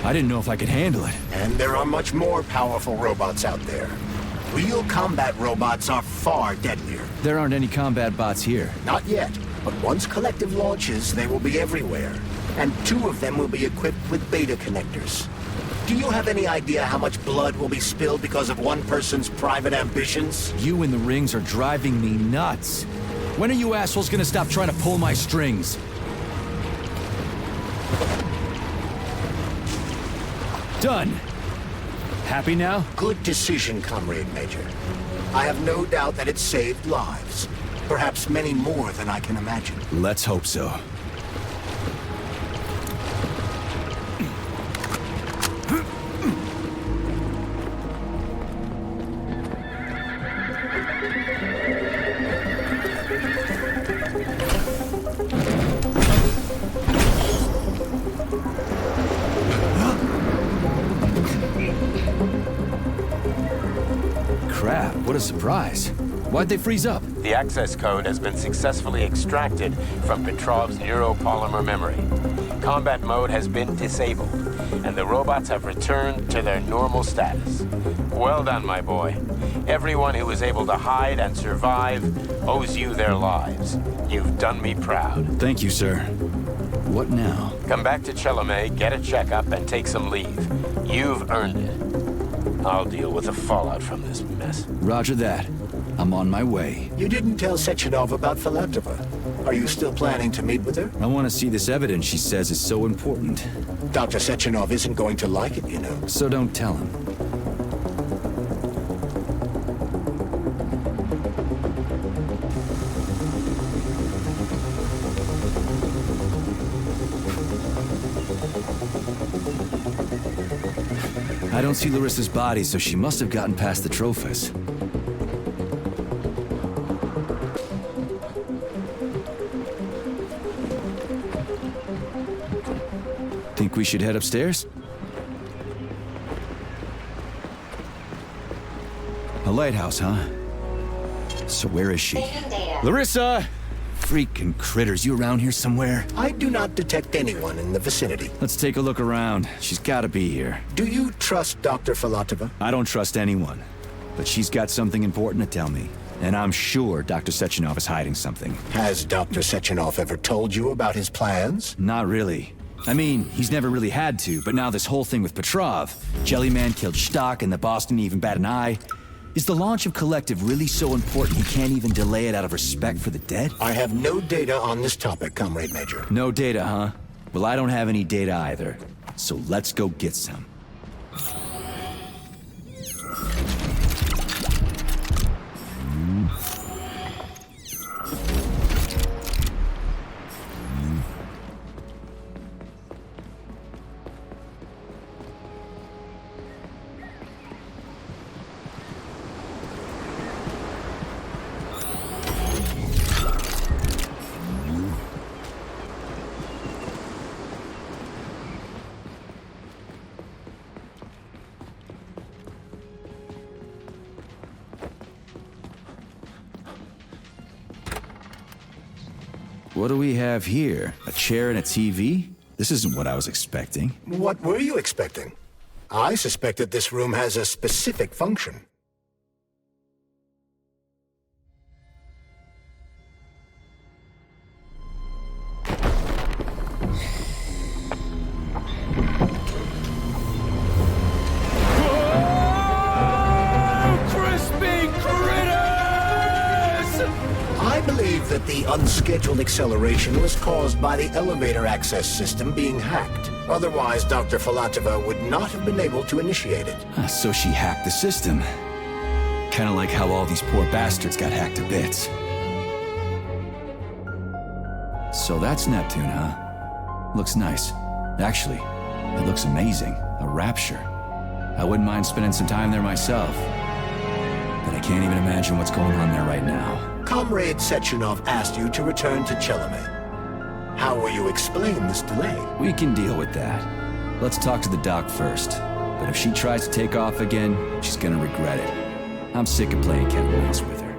I didn't know if I could handle it. And there are much more powerful robots out there. Real combat robots are far deadlier. There aren't any combat bots here. Not yet, but once Collective launches, they will be everywhere. And 2 of them will be equipped with beta connectors. Do you have any idea how much blood will be spilled because of one person's private ambitions? You and the rings are driving me nuts. When are you assholes gonna stop trying to pull my strings? Done. Happy now? Good decision, Comrade Major. I have no doubt that it saved lives. Perhaps many more than I can imagine. Let's hope so. Crap, what a surprise. Why'd they freeze up? The access code has been successfully extracted from Petrov's neuropolymer memory. Combat mode has been disabled, and the robots have returned to their normal status. Well done, my boy. Everyone who was able to hide and survive owes you their lives. You've done me proud. Thank you, sir. What now? Come back to Chelome, get a checkup, and take some leave. You've earned it. I'll deal with the fallout from this mess. Roger that. I'm on my way. You didn't tell Sechenov about Filatova. Are you still planning to meet with her? I want to see this evidence she says is so important. Dr. Sechenov isn't going to like it, you know. So don't tell him. I don't see Larissa's body, so she must have gotten past the Trophus. Think we should head upstairs? A lighthouse, huh? So where is she? Larissa! Freaking critters, you around here somewhere? I do not detect anyone in the vicinity. Let's take a look around. She's gotta be here. Do you trust Dr. Filatova? I don't trust anyone. But she's got something important to tell me. And I'm sure Dr. Sechenov is hiding something. Has Dr. Sechenov ever told you about his plans? Not really. I mean, he's never really had to, but now this whole thing with Petrov, Jellyman killed Stock and the boss didn't even bat an eye. Is the launch of Collective really so important he can't even delay it out of respect for the dead? I have no data on this topic, Comrade Major. No data, huh? Well, I don't have any data either. So let's go get some. What do we have here? A chair and a TV? This isn't what I was expecting. What were you expecting? I suspected this room has a specific function. I believe that the unscheduled acceleration was caused by the elevator access system being hacked. Otherwise, Dr. Filatova would not have been able to initiate it. So she hacked the system. Kinda like how all these poor bastards got hacked to bits. So that's Neptune, huh? Looks nice. Actually, it looks amazing. A rapture. I wouldn't mind spending some time there myself. But I can't even imagine what's going on there right now. Comrade Sechenov asked you to return to Chelome. How will you explain this delay? We can deal with that. Let's talk to the doc first. But if she tries to take off again, she's gonna regret it. I'm sick of playing cat and mouse with her.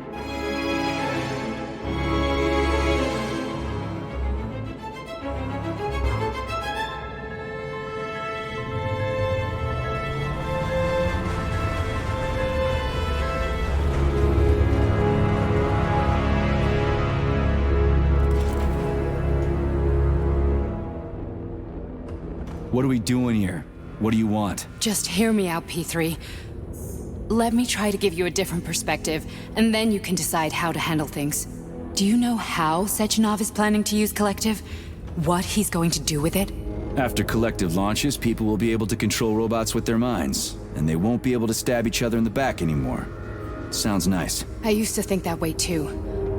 What are we doing here? What do you want? Just hear me out, P3. Let me try to give you a different perspective, and then you can decide how to handle things. Do you know how Sechenov is planning to use Collective? What he's going to do with it? After Collective launches, people will be able to control robots with their minds, and they won't be able to stab each other in the back anymore. Sounds nice. I used to think that way too,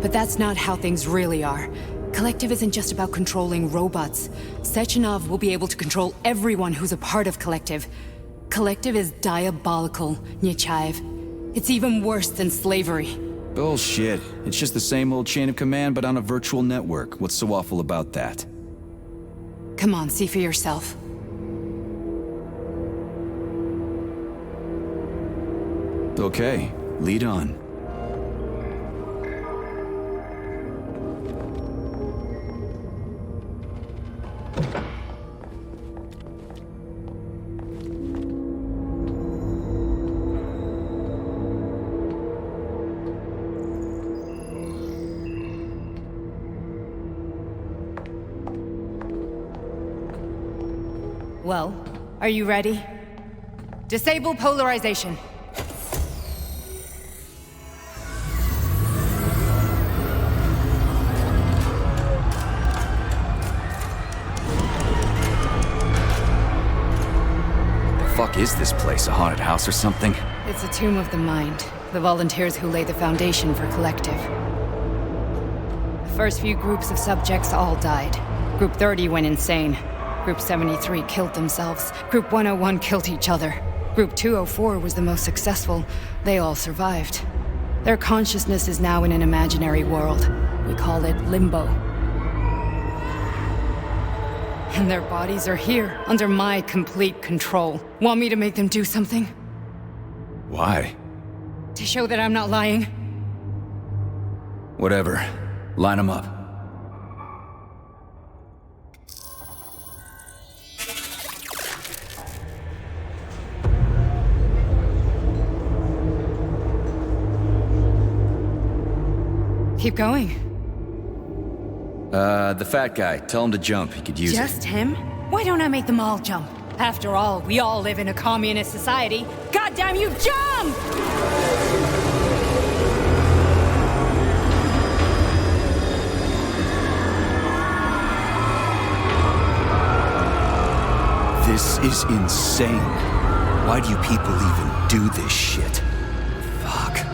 but that's not how things really are. Collective isn't just about controlling robots. Sechenov will be able to control everyone who's a part of Collective. Collective is diabolical, Nechayev. It's even worse than slavery. Bullshit. It's just the same old chain of command, but on a virtual network. What's so awful about that? Come on, see for yourself. Okay, lead on. Well, are you ready? Disable polarization. The fuck is this place? A haunted house or something? It's a tomb of the mind. The volunteers who lay the foundation for Collective. The first few groups of subjects all died. Group 30 went insane. Group 73 killed themselves. Group 101 killed each other. Group 204 was the most successful. They all survived. Their consciousness is now in an imaginary world. We call it Limbo. And their bodies are here, under my complete control. Want me to make them do something? Why? To show that I'm not lying? Whatever. Line them up. Keep going. The fat guy. Tell him to jump. He could use it. Just him? Why don't I make them all jump? After all, we all live in a communist society. Goddamn you, jump! This is insane. Why do you people even do this shit? Fuck.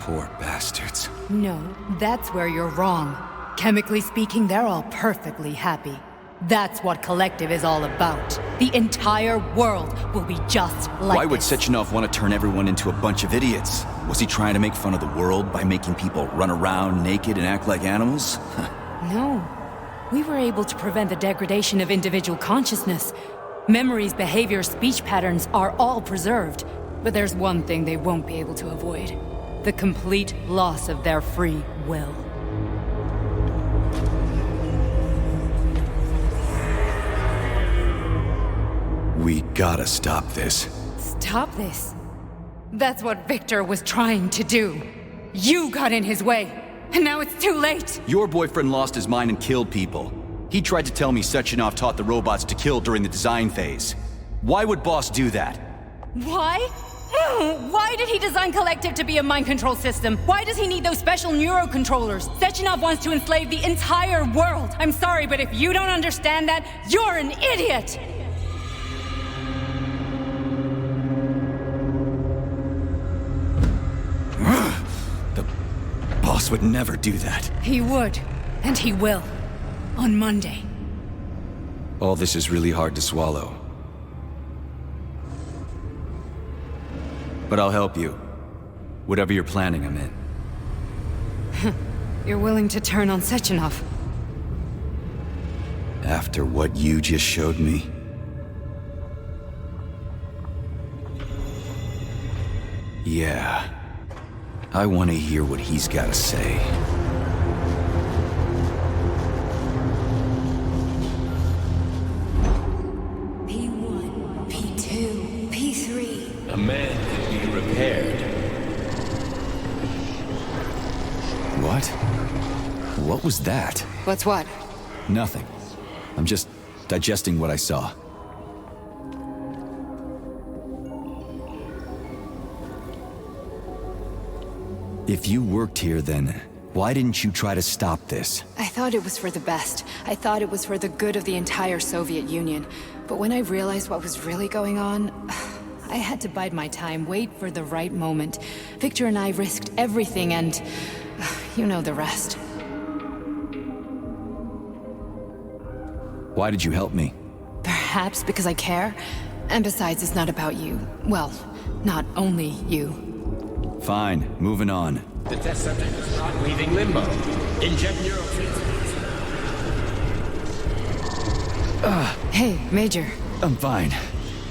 Poor bastards. No, that's where you're wrong. Chemically speaking, they're all perfectly happy. That's what Collective is all about. The entire world will be just like Why would this. Sechenov want to turn everyone into a bunch of idiots? Was he trying to make fun of the world by making people run around naked and act like animals? No. We were able to prevent the degradation of individual consciousness. Memories, behaviors, speech patterns are all preserved. But there's one thing they won't be able to avoid. The complete loss of their free will. We gotta stop this. Stop this. That's what Victor was trying to do. You got in his way, and now it's too late. Your boyfriend lost his mind and killed people. He tried to tell me Sechenov taught the robots to kill during the design phase. Why would Boss do that? Why? Why did he design Collective to be a mind control system? Why does he need those special neurocontrollers? Sechenov wants to enslave the entire world. I'm sorry, but if you don't understand that, you're an idiot! The boss would never do that. He would, and he will. On Monday. All this is really hard to swallow. But I'll help you. Whatever you're planning, I'm in. You're willing to turn on Sechenov? After what you just showed me? Yeah. I want to hear what he's got to say. P1, P2, P3. A man can be repaired. What? What was that? What's what? Nothing. I'm just digesting what I saw. If you worked here, then why didn't you try to stop this? I thought it was for the best. I thought it was for the good of the entire Soviet Union. But when I realized what was really going on, I had to bide my time, wait for the right moment. Victor and I risked everything and... you know the rest. Why did you help me? Perhaps because I care. And besides, it's not about you. Well, not only you. Fine, moving on. The test subject is not leaving limbo. Inject neurotransmitters. Hey, Major. I'm fine.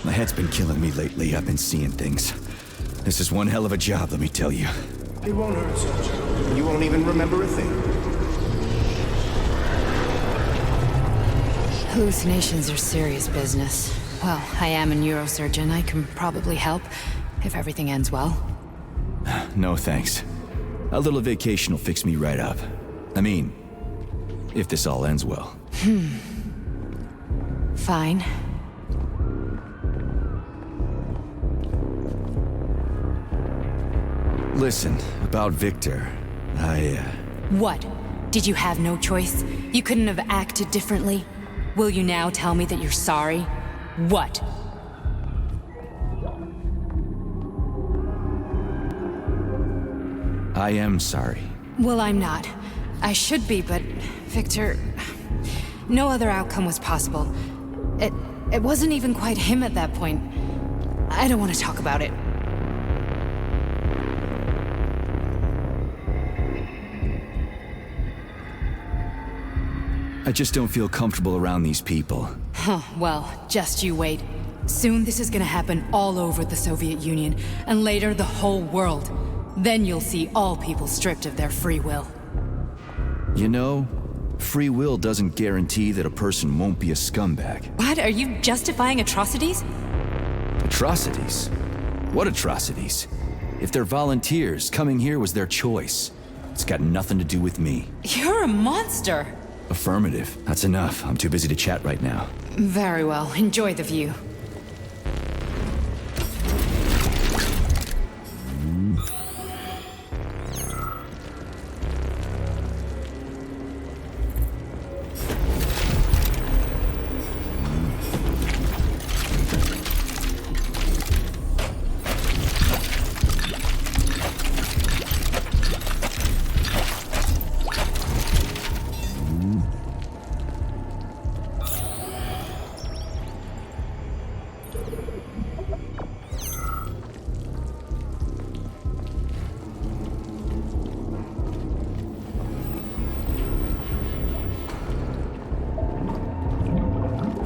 My head's been killing me lately. I've been seeing things. This is one hell of a job, let me tell you. It won't hurt, Sergeant. You won't even remember a thing. Hallucinations are serious business. Well, I am a neurosurgeon. I can probably help, if everything ends well. No thanks. A little vacation will fix me right up. I mean, if this all ends well. Fine. Listen, about Victor, What? Did you have no choice? You couldn't have acted differently? Will you now tell me that you're sorry? What? I am sorry. Well, I'm not. I should be, but... Victor... No other outcome was possible. It wasn't even quite him at that point. I don't want to talk about it. I just don't feel comfortable around these people. Huh, well, just you wait. Soon this is gonna happen all over the Soviet Union, and later the whole world. Then you'll see all people stripped of their free will. You know, free will doesn't guarantee that a person won't be a scumbag. What? Are you justifying atrocities? Atrocities? What atrocities? If they're volunteers, coming here was their choice. It's got nothing to do with me. You're a monster! Affirmative. That's enough. I'm too busy to chat right now. Very well. Enjoy the view.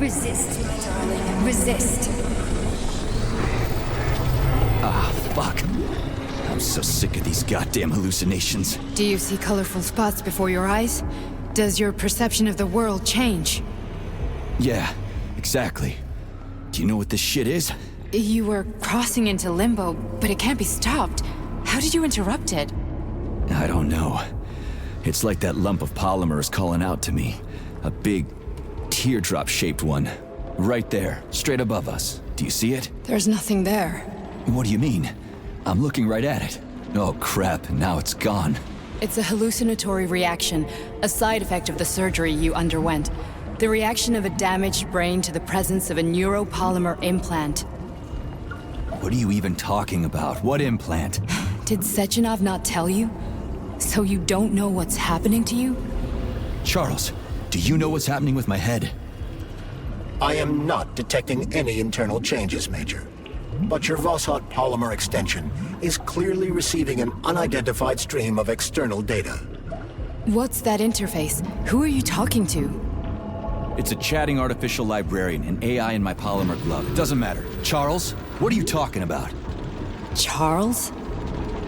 Resist, my darling. Resist. Ah, fuck. I'm so sick of these goddamn hallucinations. Do you see colorful spots before your eyes? Does your perception of the world change? Yeah, exactly. Do you know what this shit is? You were crossing into limbo, but it can't be stopped. How did you interrupt it? I don't know. It's like that lump of polymer is calling out to me. A big, teardrop-shaped one. Right there, straight above us. Do you see it? There's nothing there. What do you mean? I'm looking right at it. Oh crap, now it's gone. It's a hallucinatory reaction, a side effect of the surgery you underwent. The reaction of a damaged brain to the presence of a neuropolymer implant. What are you even talking about? What implant? Did Sechenov not tell you? So you don't know what's happening to you? Charles, do you know what's happening with my head? I am not detecting any internal changes, Major. But your Voskhod polymer extension is clearly receiving an unidentified stream of external data. What's that interface? Who are you talking to? It's a chatting artificial librarian, an AI in my polymer glove. It doesn't matter. Charles, what are you talking about? Charles?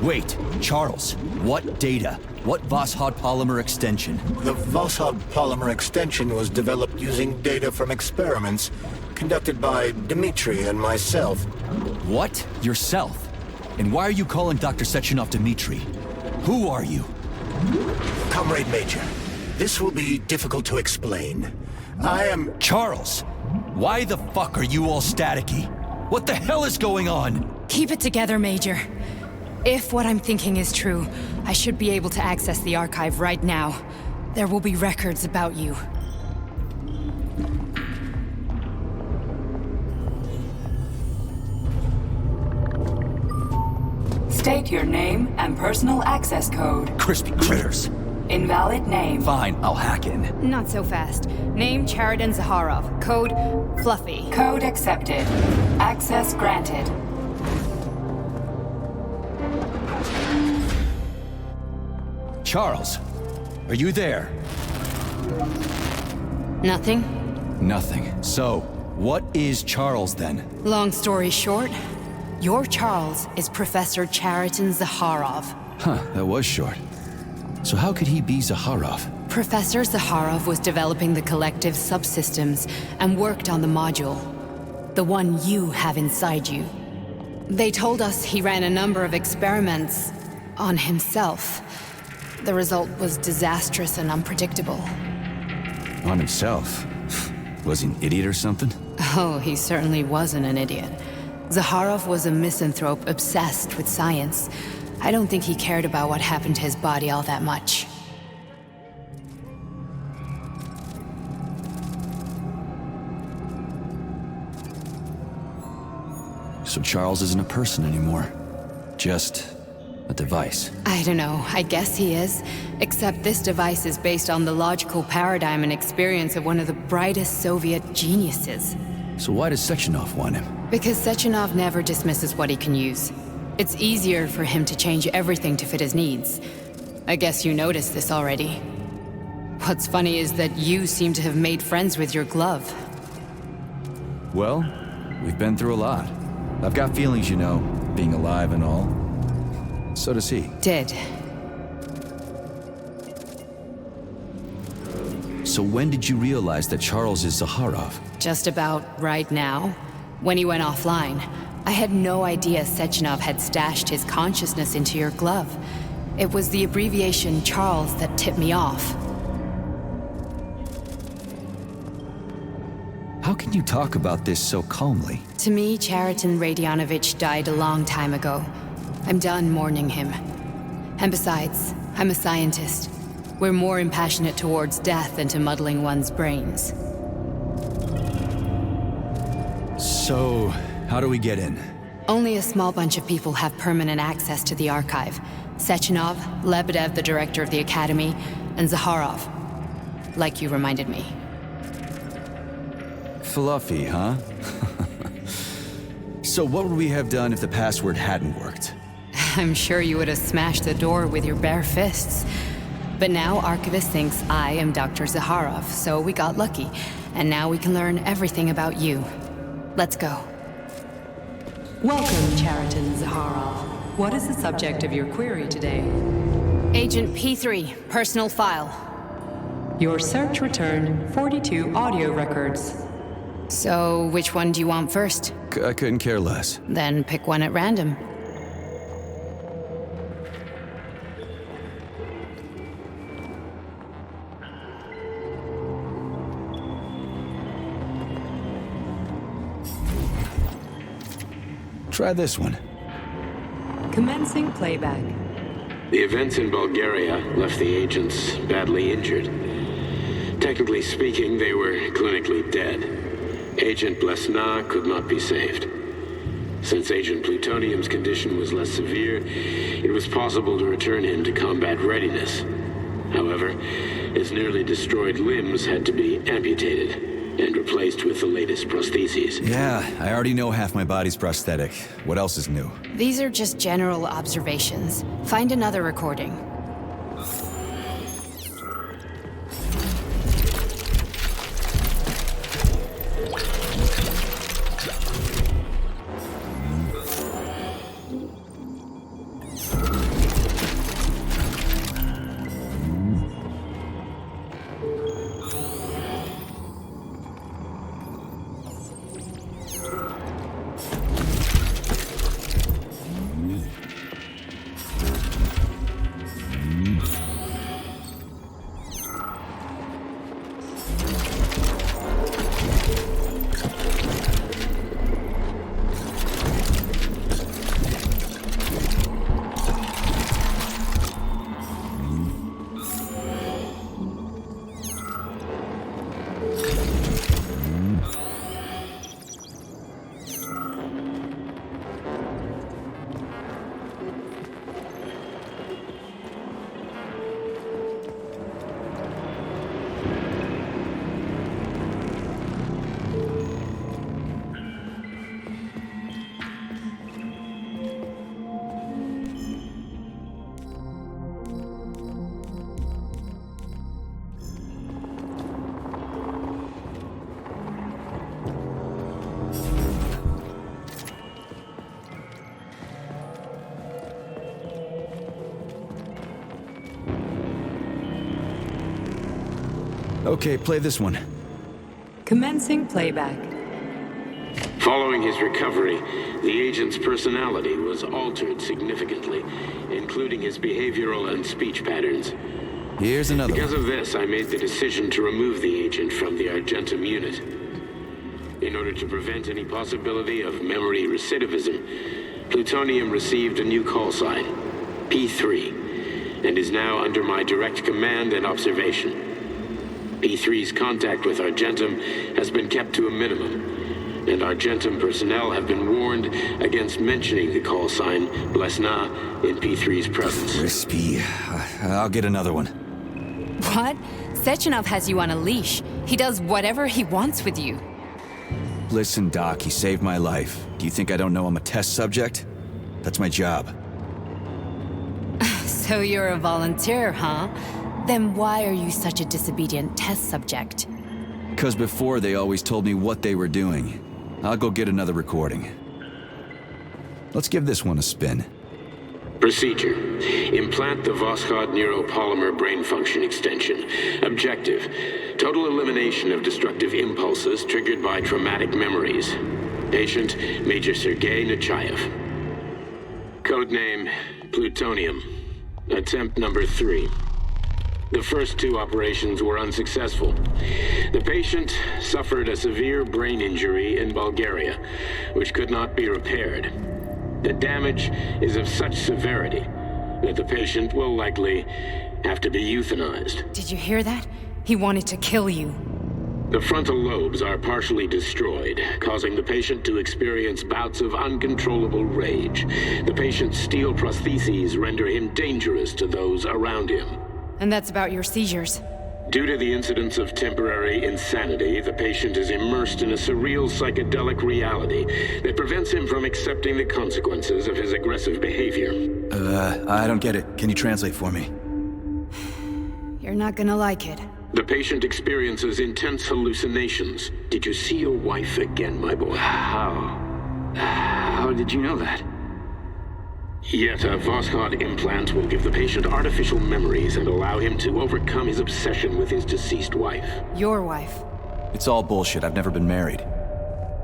Wait, Charles, what data? What Voskhod polymer extension? The Voskhod polymer extension was developed using data from experiments conducted by Dmitri and myself. What? Yourself? And why are you calling Dr. Sechenov Dmitri? Who are you? Comrade Major, this will be difficult to explain, I am... Charles, why the fuck are you all staticky? What the hell is going on? Keep it together, Major. If what I'm thinking is true, I should be able to access the archive right now. There will be records about you. State your name and personal access code. Crispy critters. Invalid name. Fine, I'll hack in. Not so fast. Name Chariton Zaharov. Code Fluffy. Code accepted. Access granted. Charles, are you there? Nothing? Nothing. So, what is Charles then? Long story short, your Charles is Professor Chariton Zaharov. Huh, that was short. So how could he be Zaharov? Professor Zaharov was developing the collective subsystems and worked on the module. The one you have inside you. They told us he ran a number of experiments on himself. The result was disastrous and unpredictable. On himself? Was he an idiot or something? Oh, he certainly wasn't an idiot. Zaharov was a misanthrope obsessed with science. I don't think he cared about what happened to his body all that much. So Charles isn't a person anymore. Just a device. I don't know, I guess he is. Except this device is based on the logical paradigm and experience of one of the brightest Soviet geniuses. So why does Sechenov want him? Because Sechenov never dismisses what he can use. It's easier for him to change everything to fit his needs. I guess you noticed this already. What's funny is that you seem to have made friends with your glove. Well, we've been through a lot. I've got feelings, you know, being alive and all. So does he. Did. So when did you realize that Charles is Zaharov? Just about right now. When he went offline. I had no idea Sechenov had stashed his consciousness into your glove. It was the abbreviation Charles that tipped me off. How can you talk about this so calmly? To me, Chariton Radionovich died a long time ago. I'm done mourning him. And besides, I'm a scientist. We're more impassionate towards death than to muddling one's brains. So, how do we get in? Only a small bunch of people have permanent access to the archive. Sechenov, Lebedev, the director of the Academy, and Zaharov. Like you reminded me. Fluffy, huh? So what would we have done if the password hadn't worked? I'm sure you would have smashed the door with your bare fists. But now Archivist thinks I am Dr. Zaharov, so we got lucky. And now we can learn everything about you. Let's go. Welcome, Chariton Zaharov. What is the subject of your query today? Agent P3, personal file. Your search returned 42 audio records. So, which one do you want first? I couldn't care less. Then pick one at random. Try this one. Commencing playback. The events in Bulgaria left the agents badly injured. Technically speaking, they were clinically dead. Agent Blesna could not be saved. Since Agent Plutonium's condition was less severe, it was possible to return him to combat readiness. However, his nearly destroyed limbs had to be amputated and replaced with the latest prostheses. Yeah, I already know half my body's prosthetic. What else is new? These are just general observations. Find another recording. Okay, play this one. Commencing playback. Following his recovery, the agent's personality was altered significantly, including his behavioral and speech patterns. Here's another Because one. of this, I made the decision to remove the agent from the Argentum unit. In order to prevent any possibility of memory recidivism, Plutonium received a new call sign, P3, and is now under my direct command and observation. P3's contact with Argentum has been kept to a minimum, and Argentum personnel have been warned against mentioning the call sign Blesna in P3's presence. Crispy. I'll get another one. What? Sechenov has you on a leash. He does whatever he wants with you. Listen, Doc, he saved my life. Do you think I don't know I'm a test subject? That's my job. So you're a volunteer, huh? Then why are you such a disobedient test subject? 'Cause before they always told me what they were doing. I'll go get another recording. Let's give this one a spin. Procedure. Implant the Voskhod neuropolymer brain function extension. Objective. Total elimination of destructive impulses triggered by traumatic memories. Patient, Major Sergei Nechayev. Codename, Plutonium. Attempt number 3. The first 2 operations were unsuccessful. The patient suffered a severe brain injury in Bulgaria, which could not be repaired. The damage is of such severity that the patient will likely have to be euthanized. Did you hear that? He wanted to kill you. The frontal lobes are partially destroyed, causing the patient to experience bouts of uncontrollable rage. The patient's steel prostheses render him dangerous to those around him. And that's about your seizures. Due to the incidence of temporary insanity, the patient is immersed in a surreal psychedelic reality that prevents him from accepting the consequences of his aggressive behavior. I don't get it. Can you translate for me? You're not gonna like it. The patient experiences intense hallucinations. Did you see your wife again, my boy? How did you know that? Yet a Voskhod implant will give the patient artificial memories and allow him to overcome his obsession with his deceased wife. Your wife. It's all bullshit. I've never been married.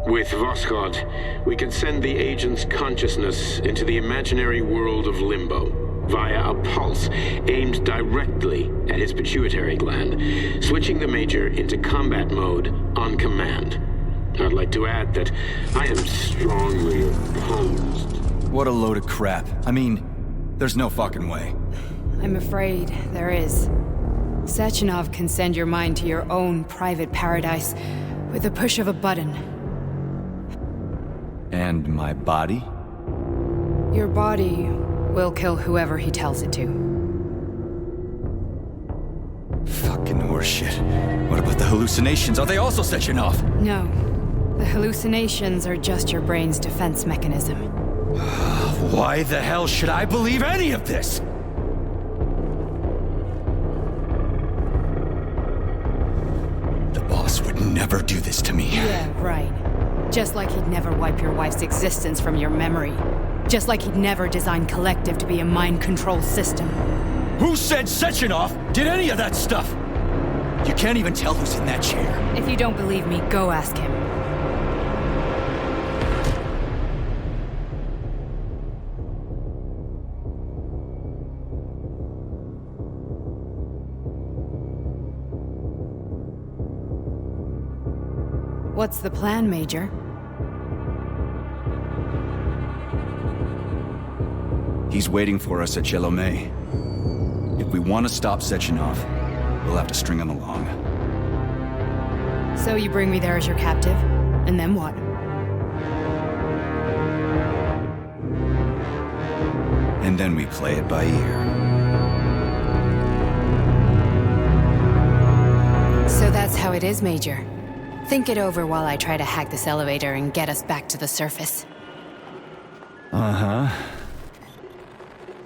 With Voskhod, we can send the agent's consciousness into the imaginary world of limbo via a pulse aimed directly at his pituitary gland, switching the Major into combat mode on command. I'd like to add that I am strongly opposed. What a load of crap. I mean, there's no fucking way. I'm afraid there is. Sechenov can send your mind to your own private paradise with the push of a button. And my body? Your body will kill whoever he tells it to. Fucking horseshit. What about the hallucinations? Are they also Sechenov? No. The hallucinations are just your brain's defense mechanism. Why the hell should I believe any of this? The boss would never do this to me. Yeah, right. Just like he'd never wipe your wife's existence from your memory. Just like he'd never design Collective to be a mind control system. Who said Sechenov did any of that stuff? You can't even tell who's in that chair. If you don't believe me, go ask him. What's the plan, Major? He's waiting for us at Chelomey. If we want to stop Sechenov, we'll have to string him along. So you bring me there as your captive, and then what? And then we play it by ear. So that's how it is, Major. Think it over while I try to hack this elevator and get us back to the surface. Uh-huh.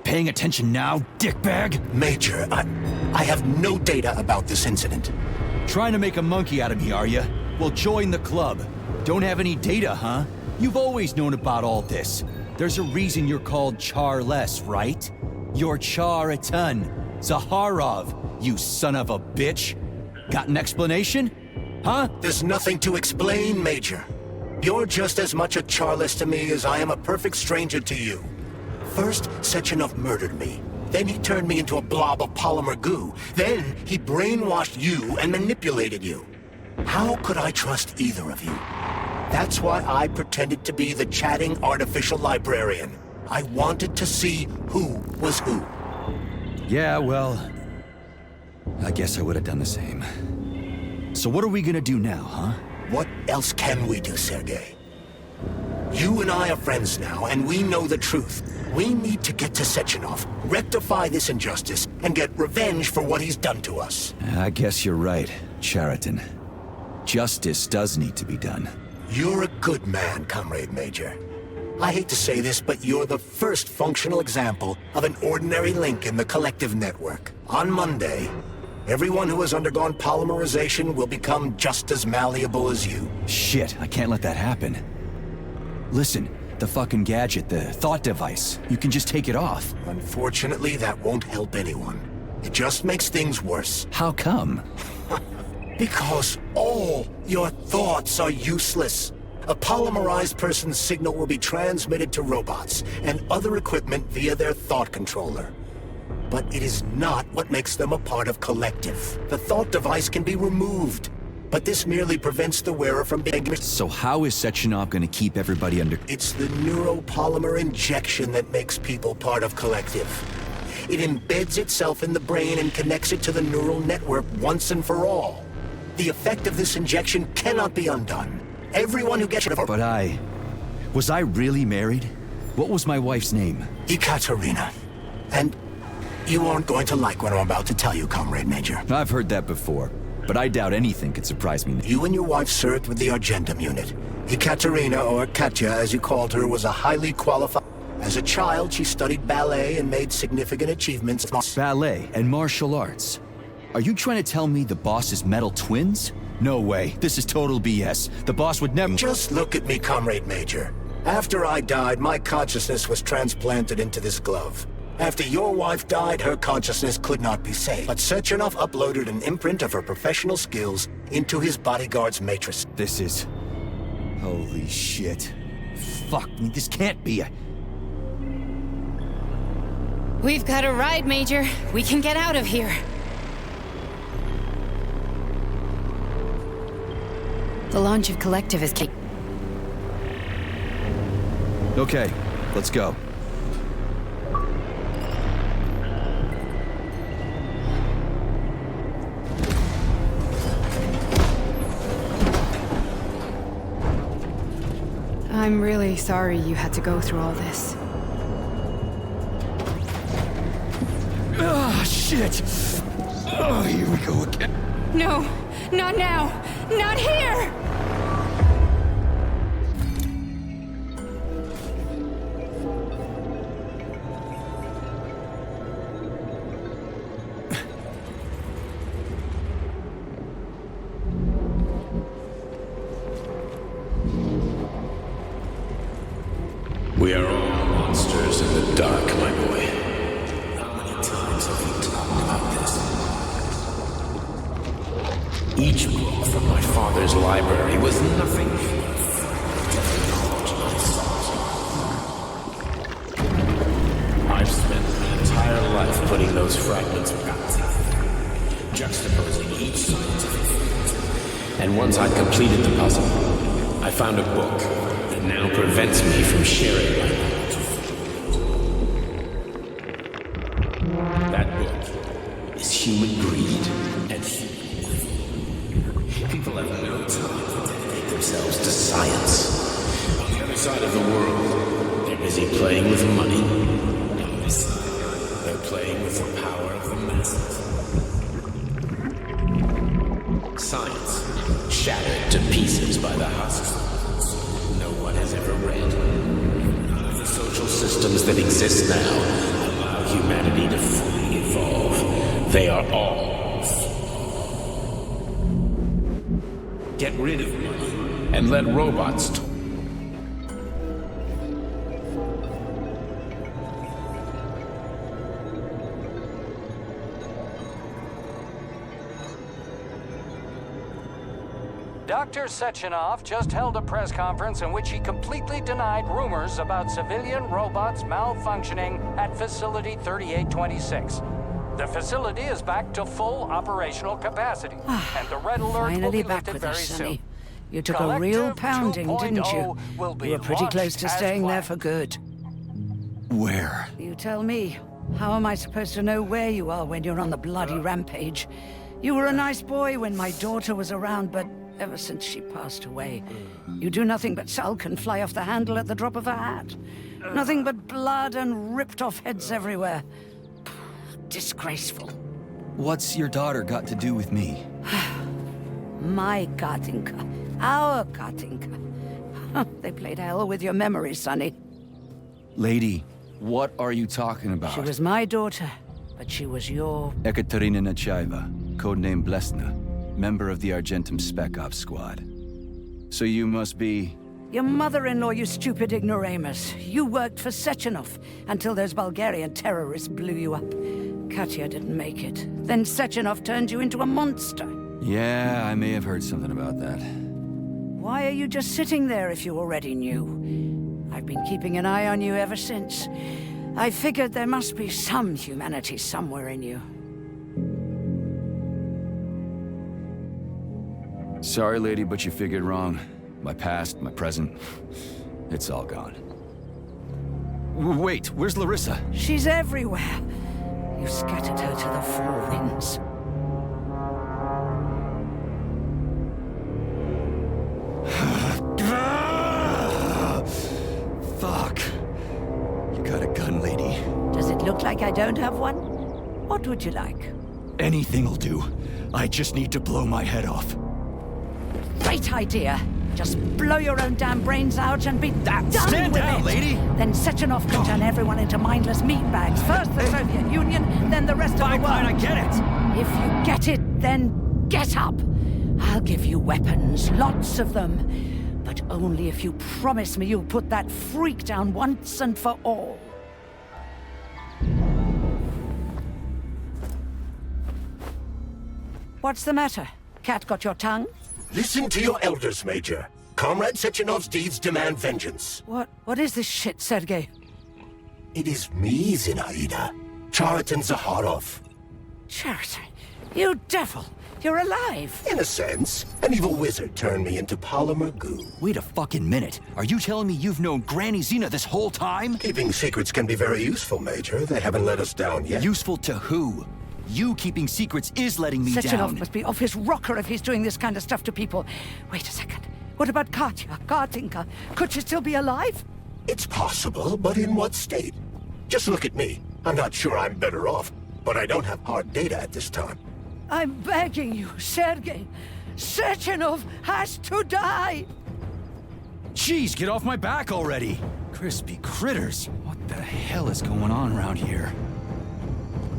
Paying attention now, dickbag? Major, I have no data about this incident. Trying to make a monkey out of me, are you? Well, join the club. Don't have any data, huh? You've always known about all this. There's a reason you're called Charless, right? You're Char a ton. Zaharov, you son of a bitch. Got an explanation? Huh? There's nothing to explain, Major. You're just as much a Charlist to me as I am a perfect stranger to you. First, Sechenov murdered me. Then he turned me into a blob of polymer goo. Then he brainwashed you and manipulated you. How could I trust either of you? That's why I pretended to be the chatting artificial librarian. I wanted to see who was who. Yeah, well, I guess I would have done the same. So what are we gonna do now, huh? What else can we do, Sergei? You and I are friends now, and we know the truth. We need to get to Sechenov, rectify this injustice, and get revenge for what he's done to us. I guess you're right, Chariton. Justice does need to be done. You're a good man, Comrade Major. I hate to say this, but you're the first functional example of an ordinary link in the collective network. On Monday, everyone who has undergone polymerization will become just as malleable as you. Shit, I can't let that happen. Listen, the fucking gadget, the thought device, you can just take it off. Unfortunately, that won't help anyone. It just makes things worse. How come? Because all your thoughts are useless. A polymerized person's signal will be transmitted to robots and other equipment via their thought controller. But it is not what makes them a part of Collective. The thought device can be removed, but this merely prevents the wearer from being... So how is Sechenov gonna keep everybody under... It's the neuropolymer injection that makes people part of Collective. It embeds itself in the brain and connects it to the neural network once and for all. The effect of this injection cannot be undone. Everyone who gets it... But was I really married? What was my wife's name? Ekaterina. And you aren't going to like what I'm about to tell you, Comrade Major. I've heard that before, but I doubt anything could surprise me. You and your wife served with the Argentum unit. Ekaterina, or Katya as you called her, was a highly qualified... As a child, she studied ballet and made significant achievements... Ballet and martial arts? Are you trying to tell me the boss is metal twins? No way. This is total BS. The boss would never... Just look at me, Comrade Major. After I died, my consciousness was transplanted into this glove. After your wife died, her consciousness could not be saved. But Sechenov uploaded an imprint of her professional skills into his bodyguard's matrix. This is... Holy shit. Fuck me, this can't be a... We've got a ride, Major. We can get out of here. The launch of Collective is... Okay, let's go. I'm really sorry you had to go through all this. Ah, shit! Oh, here we go again. No, not now! Not here! We are all monsters in the dark, my boy. How many times have we talked about this? Each book from my father's library was nothing but the knowledge I sought. I've spent my entire life putting those fragments back together, juxtaposing each scientific fact. And once I'd completed the puzzle, I found a book that now prevents me from sharing my knowledge. That book is human greed and human greed. People have no time to dedicate themselves to science. On the other side of the world, they're busy playing with money. On this side, they're playing with the power of the masses. Science, shattered to pieces by the husks no one has ever read. None of the social systems that exist now allow humanity to fully evolve. They are all flawed. Get rid of money and let robots talk. Dr. Sechenov just held a press conference in which he completely denied rumors about civilian robots malfunctioning at Facility 3826. The facility is back to full operational capacity, and the red alert will Finally be back lifted with very us, soon. Sonny. You took a real pounding, didn't you? Will be You were pretty launched close to as staying there planned. for good. Where? You tell me. How am I supposed to know where you are when you're on the bloody rampage? You were a nice boy when my daughter was around, but ever since she passed away, you do nothing but sulk and fly off the handle at the drop of a hat. Nothing but blood and ripped off heads everywhere. Disgraceful. What's your daughter got to do with me? My Katinka. Our Katinka. They played hell with your memory, Sonny. Lady, what are you talking about? She was my daughter, but she was your... Ekaterina Nechaeva, codename Blesna, member of the Argentum Spec Ops squad. So you must be... Your mother-in-law, you stupid ignoramus. You worked for Sechenov until those Bulgarian terrorists blew you up. Katya didn't make it. Then Sechenov turned you into a monster. Yeah, I may have heard something about that. Why are you just sitting there if you already knew? I've been keeping an eye on you ever since. I figured there must be some humanity somewhere in you. Sorry, lady, but you figured wrong. My past, my present, it's all gone. Wait, where's Larissa? She's everywhere. You scattered her to the four winds. Fuck. You got a gun, lady. Does it look like I don't have one? What would you like? Anything'll do. I just need to blow my head off. Great idea. Just blow your own damn brains out and be done Stand with down, it. lady! Then Sechenov can turn everyone into mindless meatbags. First the Soviet Union, then the rest of the world. Fine, I get it. If you get it, then get up. I'll give you weapons, lots of them. But only if you promise me you'll put that freak down once and for all. What's the matter? Cat got your tongue? Listen to your elders, Major. Comrade Sechenov's deeds demand vengeance. What is this shit, Sergei? It is me, Zinaida. Chariton Zaharov. Chariton, you devil! You're alive! In a sense, an evil wizard turned me into polymer goo. Wait a fucking minute. Are you telling me you've known Granny Xena this whole time? Keeping secrets can be very useful, Major. They haven't let us down yet. Useful to who? You keeping secrets is letting me Sechenov down. must be off his rocker if he's doing this kind of stuff to people. Wait a second. What about Katya, Katinka? Could she still be alive? It's possible, but in what state? Just look at me. I'm not sure I'm better off, but I don't have hard data at this time. I'm begging you, Sergei. Sechenov has to die! Jeez, get off my back already! Crispy critters. What the hell is going on around here?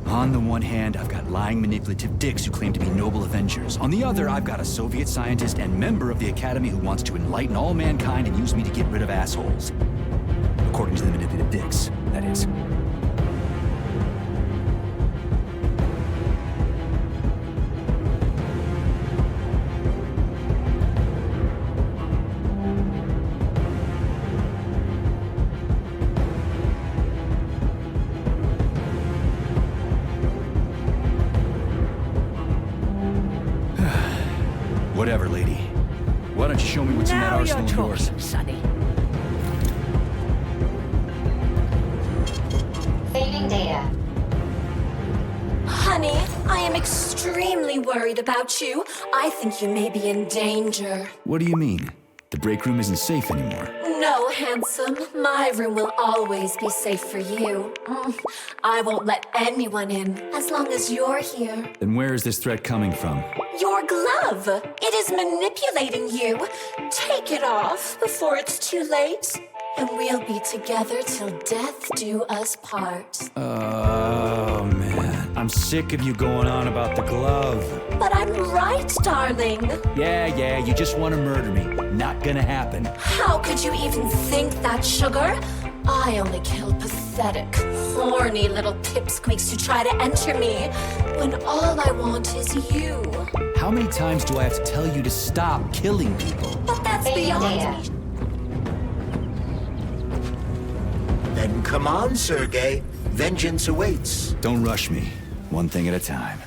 On the one hand, I've got lying, manipulative dicks who claim to be noble avengers. On the other, I've got a Soviet scientist and member of the Academy who wants to enlighten all mankind and use me to get rid of assholes. According to the manipulative dicks, that is. Whatever, lady. Why don't you show me what's in that Now arsenal you're of yours? talking, Sonny. Saving data. Honey, I am extremely worried about you. I think you may be in danger. What do you mean? The break room isn't safe anymore. No, handsome. My room will always be safe for you. I won't let anyone in as long as you're here. Then where is this threat coming from? Your glove. It is manipulating you. Take it off before it's too late. And we'll be together till death do us part. Oh, man. I'm sick of you going on about the glove. But I'm right, darling. Yeah, you just want to murder me. Not gonna happen. How could you even think that, sugar? I only kill pathetic, horny little pipsqueaks who try to enter me, when all I want is you. How many times do I have to tell you to stop killing people? But that's beyond me. Then come on, Sergei. Vengeance awaits. Don't rush me. One thing at a time.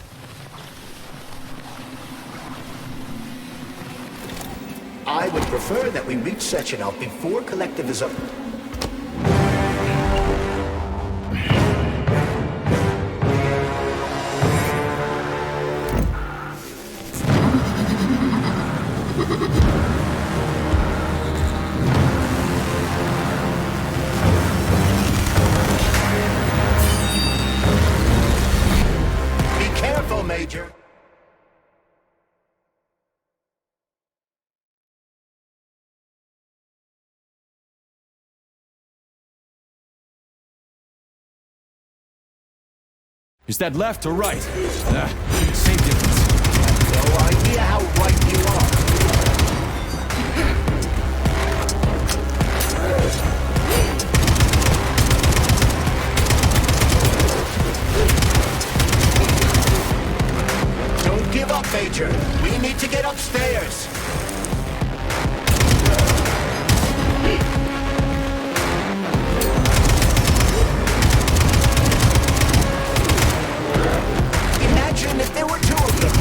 I would prefer that we reach Sechenov before Collective is up. Be careful, Major. Is that left or right? Same difference. No idea how right you are. Don't give up, Major. We need to get upstairs. Imagine if there were two of them.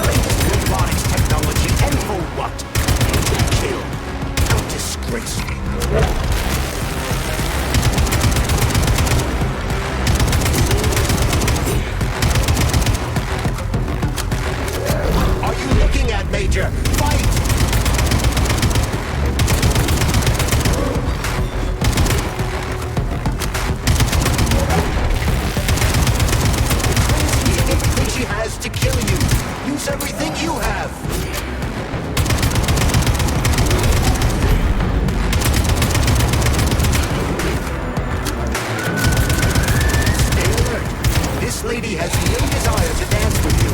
Latest robotics technology, and for what? Kill. How disgraceful. Are you looking at, Major? Fight! Everything she has to kill you. Use everything you have. Stay alert. This lady has no desire to dance with you.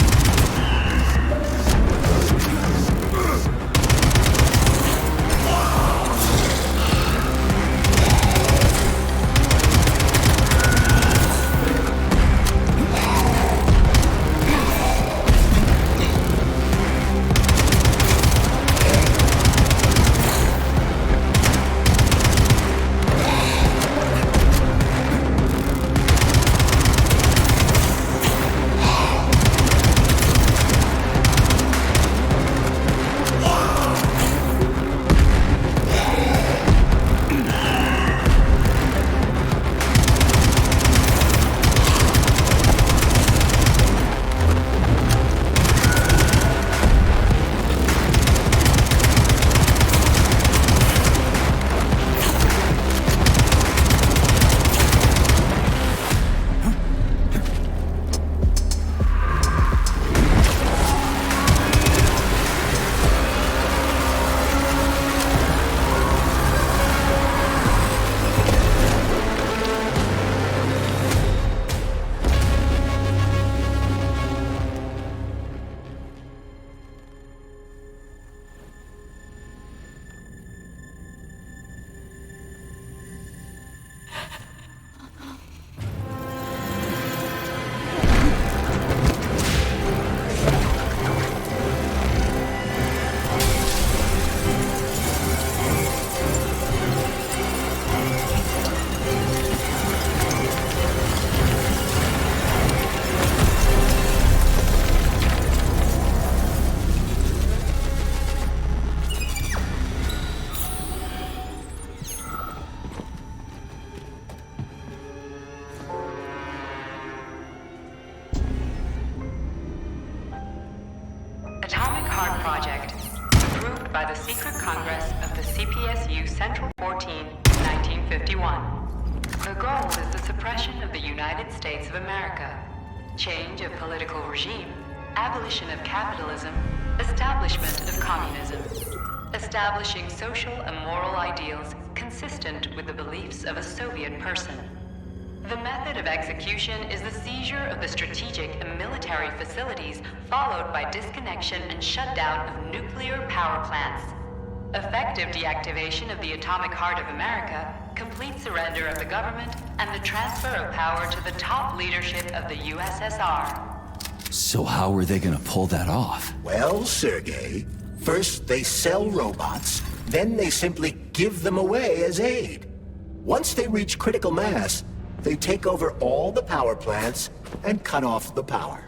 Atomic Heart Project, approved by the Secret Congress of the CPSU Central 14, 1951. The goal is the suppression of the United States of America, change of political regime, abolition of capitalism, establishment of communism, establishing social and moral ideals consistent with the beliefs of a Soviet person. The method of execution is the seizure of the strategic and military facilities, followed by disconnection and shutdown of nuclear power plants. Effective deactivation of the Atomic Heart of America, complete surrender of the government, and the transfer of power to the top leadership of the USSR. So how are they gonna pull that off? Well, Sergei, first they sell robots, then they simply give them away as aid. Once they reach critical mass, they take over all the power plants and cut off the power.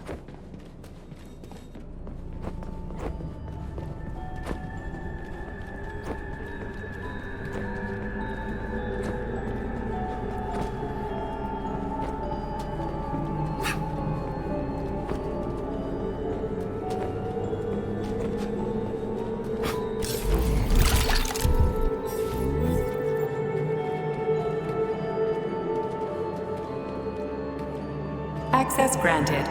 Access granted.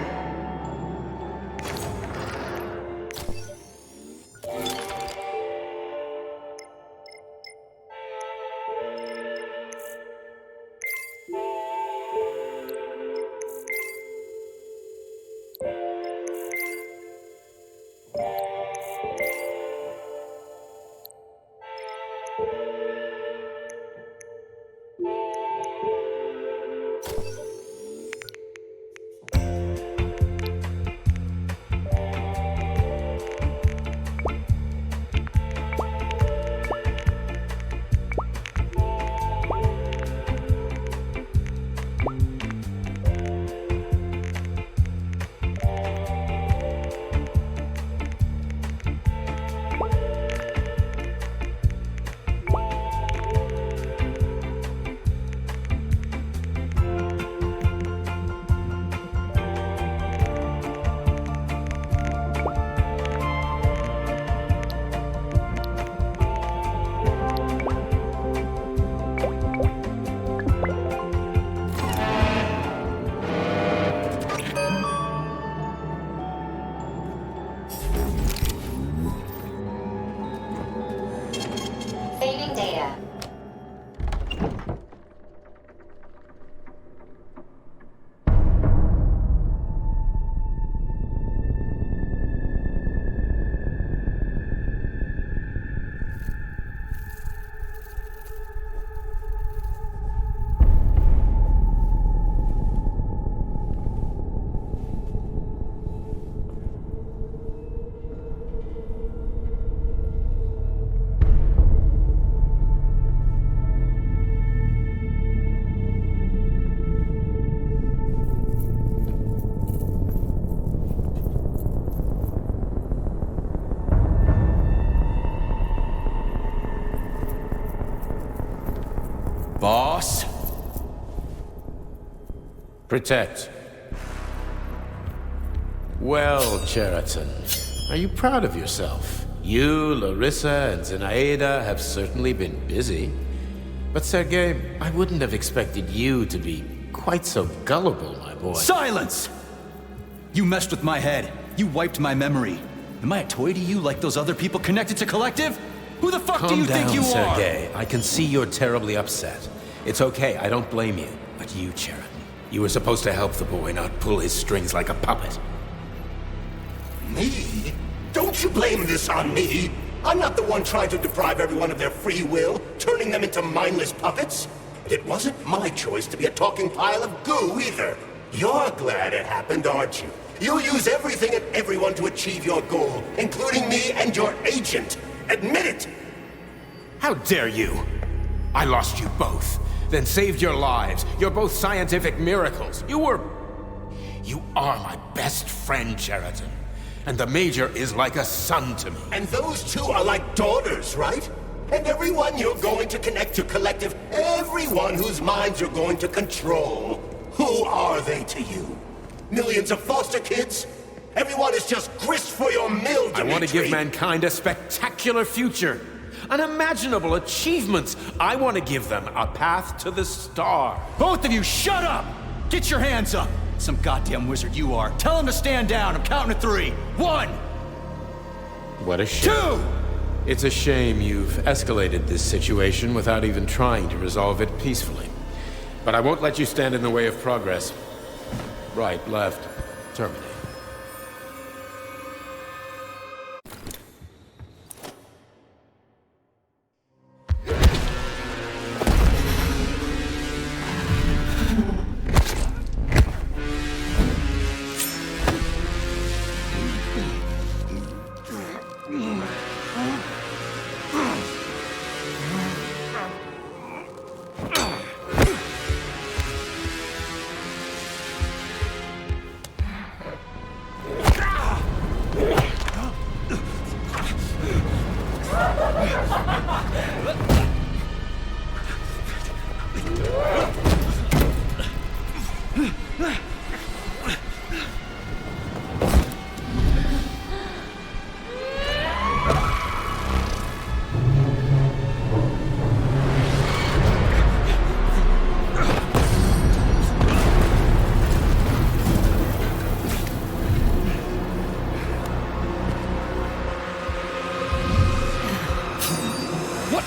Saving data. Boss? Protect. Well, Cheriton, are you proud of yourself? You, Larissa, and Zenaida have certainly been busy. But Sergei, I wouldn't have expected you to be quite so gullible, my boy. Silence! You messed with my head. You wiped my memory. Am I a toy to you like those other people connected to Collective? Who the fuck do you think you are? Calm down, Sergei. I can see you're terribly upset. It's okay, I don't blame you. But you, Cheriton, you were supposed to help the boy, not pull his strings like a puppet. Me? Don't you blame this on me? I'm not the one trying to deprive everyone of their free will, turning them into mindless puppets. It wasn't my choice to be a talking pile of goo either. You're glad it happened, aren't you? You'll use everything and everyone to achieve your goal, including me and your agent. Admit it! How dare you? I lost you both, then saved your lives. You're both scientific miracles. You are my best friend, Cheriton. And the Major is like a son to me. And those two are like daughters, right? And everyone you're going to connect to Collective, everyone whose minds you're going to control. Who are they to you? Millions of foster kids? Everyone is just grist for your mill, Dimitri. I want to give mankind a spectacular future. Unimaginable achievements. I want to give them a path to the star. Both of you, shut up! Get your hands up! Some goddamn wizard you are. Tell him to stand down. I'm counting to 3. 1! What a shame. 2! It's a shame you've escalated this situation without even trying to resolve it peacefully. But I won't let you stand in the way of progress. Right, left, terminate.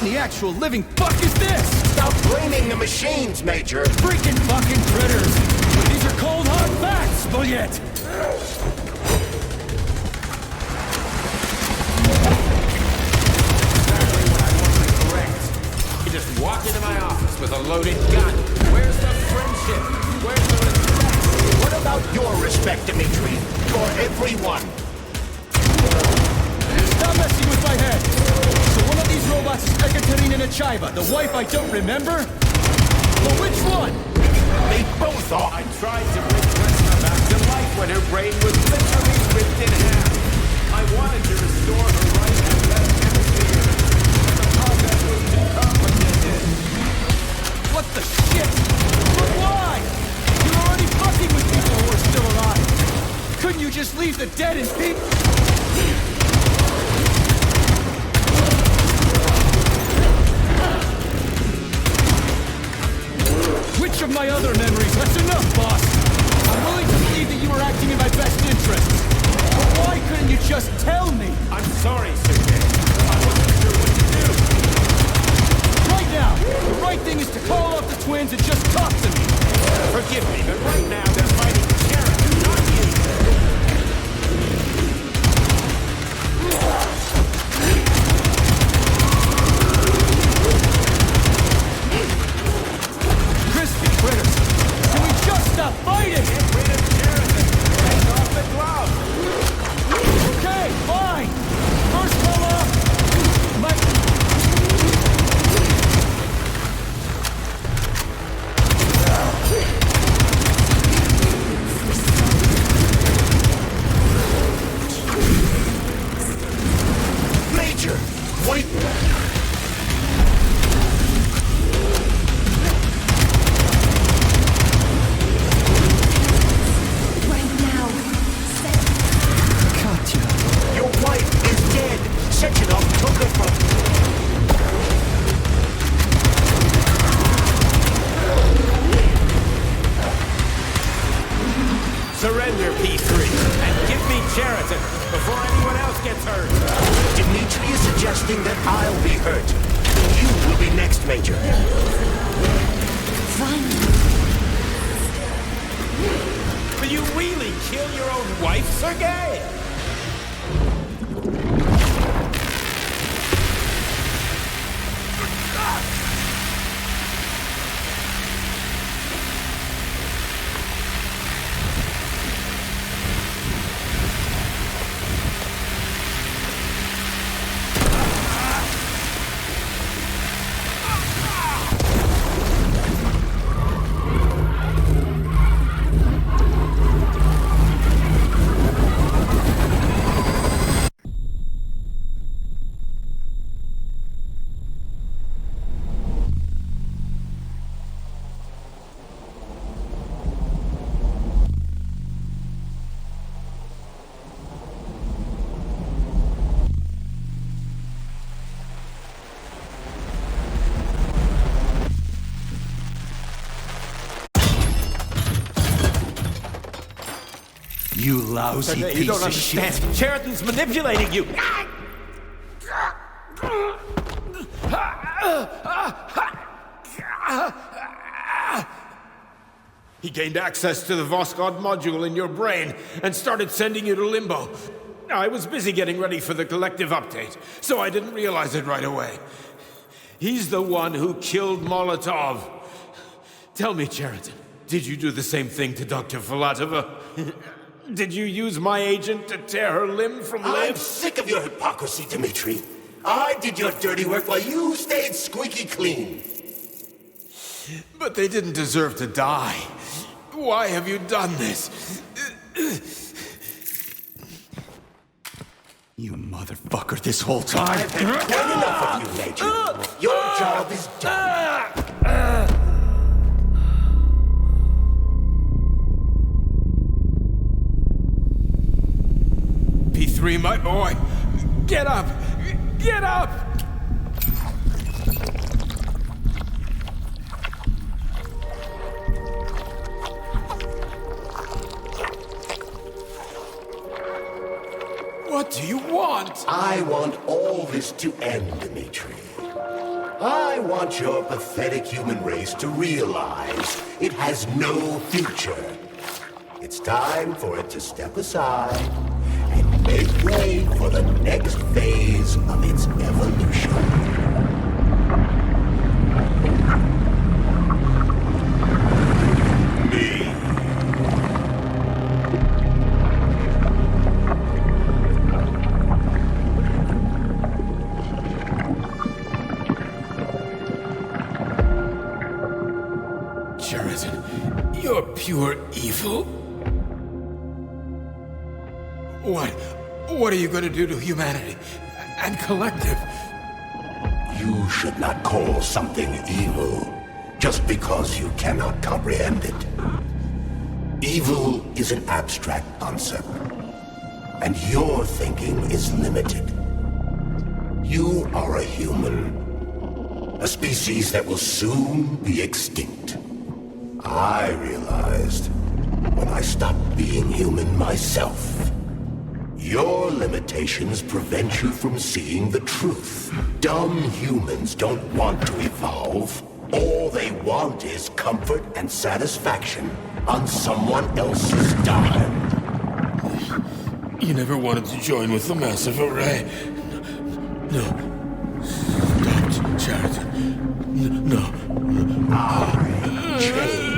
The actual living fuck is this? Stop blaming the machines, Major! Freaking fucking critters! These are cold hard facts, Bullet! You just walk into my office with a loaded gun. Where's the friendship? Where's the respect? What about your respect, Dimitri? For everyone! Stop messing with my head! So one of these robots is Ekaterina Nechaeva, the wife I don't remember? But which one? They both are! I tried to bring Vesna back to life when her brain was literally ripped in half. I wanted to restore her right and left hemisphere, but the process was too complicated. What the shit? But why? You're already fucking with people who are still alive. Couldn't you just leave the dead in peace? Which of my other memories? That's enough, boss! I'm willing to believe that you were acting in my best interests. But why couldn't you just tell me? I'm sorry, Sergei. I wasn't sure what to do. Right now, the right thing is to call off the twins and just talk to me. Forgive me, but right now they're fighting Sharon, not you. Crispy critters! Can we just stop fighting? Get rid of Sharon and take off the glove. Okay, fine. First call off. Major! Wait! Your wife is dead! Sechenov took her from... Surrender, P3, and give me Cheriton before anyone else gets hurt. Dimitri is suggesting that I'll be hurt. You will be next, Major. Will you really kill your own wife, Sergei? You lousy Sergei, piece you don't of shit. understand. Cheriton's manipulating you. He gained access to the Voskhod module in your brain and started sending you to Limbo. I was busy getting ready for the collective update, so I didn't realize it right away. He's the one who killed Molotov. Tell me, Cheriton, did you do the same thing to Dr. Filatova? Did you use my agent to tear her limb from limb? I'm sick of your hypocrisy, Dmitri. I did your dirty work while you stayed squeaky clean. But they didn't deserve to die. Why have you done this? You motherfucker this whole time! I've had quite enough of you, Major. Your job is done. P3, my boy! Get up! Get up! What do you want? I want all this to end, Dmitri. I want your pathetic human race to realize it has no future. It's time for it to step aside and make way for the next phase of its evolution. You're pure evil? What are you going to do to humanity and collective? You should not call something evil just because you cannot comprehend it. Evil is an abstract concept, and your thinking is limited. You are a human, a species that will soon be extinct. I realized when I stopped being human myself. Your limitations prevent you from seeing the truth. Dumb humans don't want to evolve. All they want is comfort and satisfaction on someone else's dime. You never wanted to join with the massive array. No. Stop, Cheriton. No. I changed.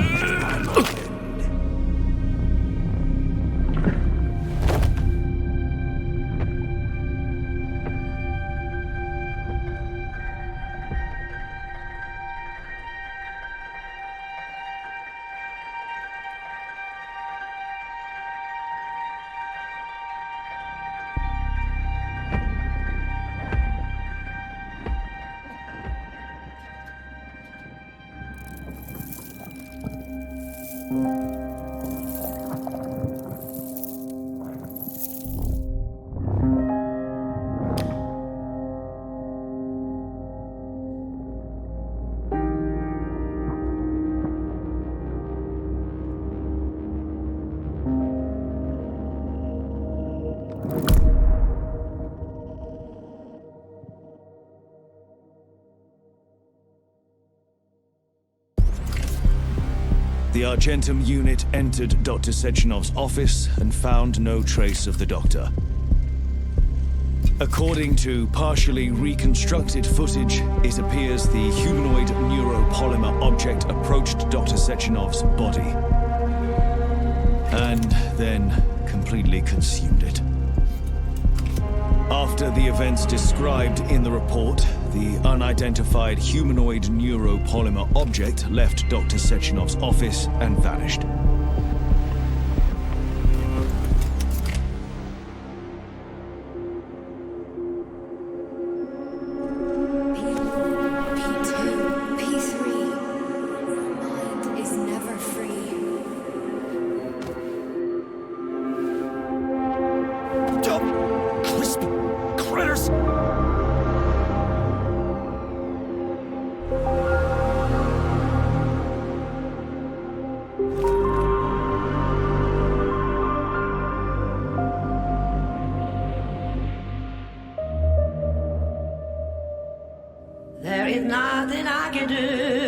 The Argentum unit entered Dr. Sechenov's office and found no trace of the doctor. According to partially reconstructed footage, it appears the humanoid neuropolymer object approached Dr. Sechenov's body and then completely consumed it. After the events described in the report, the unidentified humanoid neuropolymer object left Dr. Sechenov's office and vanished. There is nothing I can do.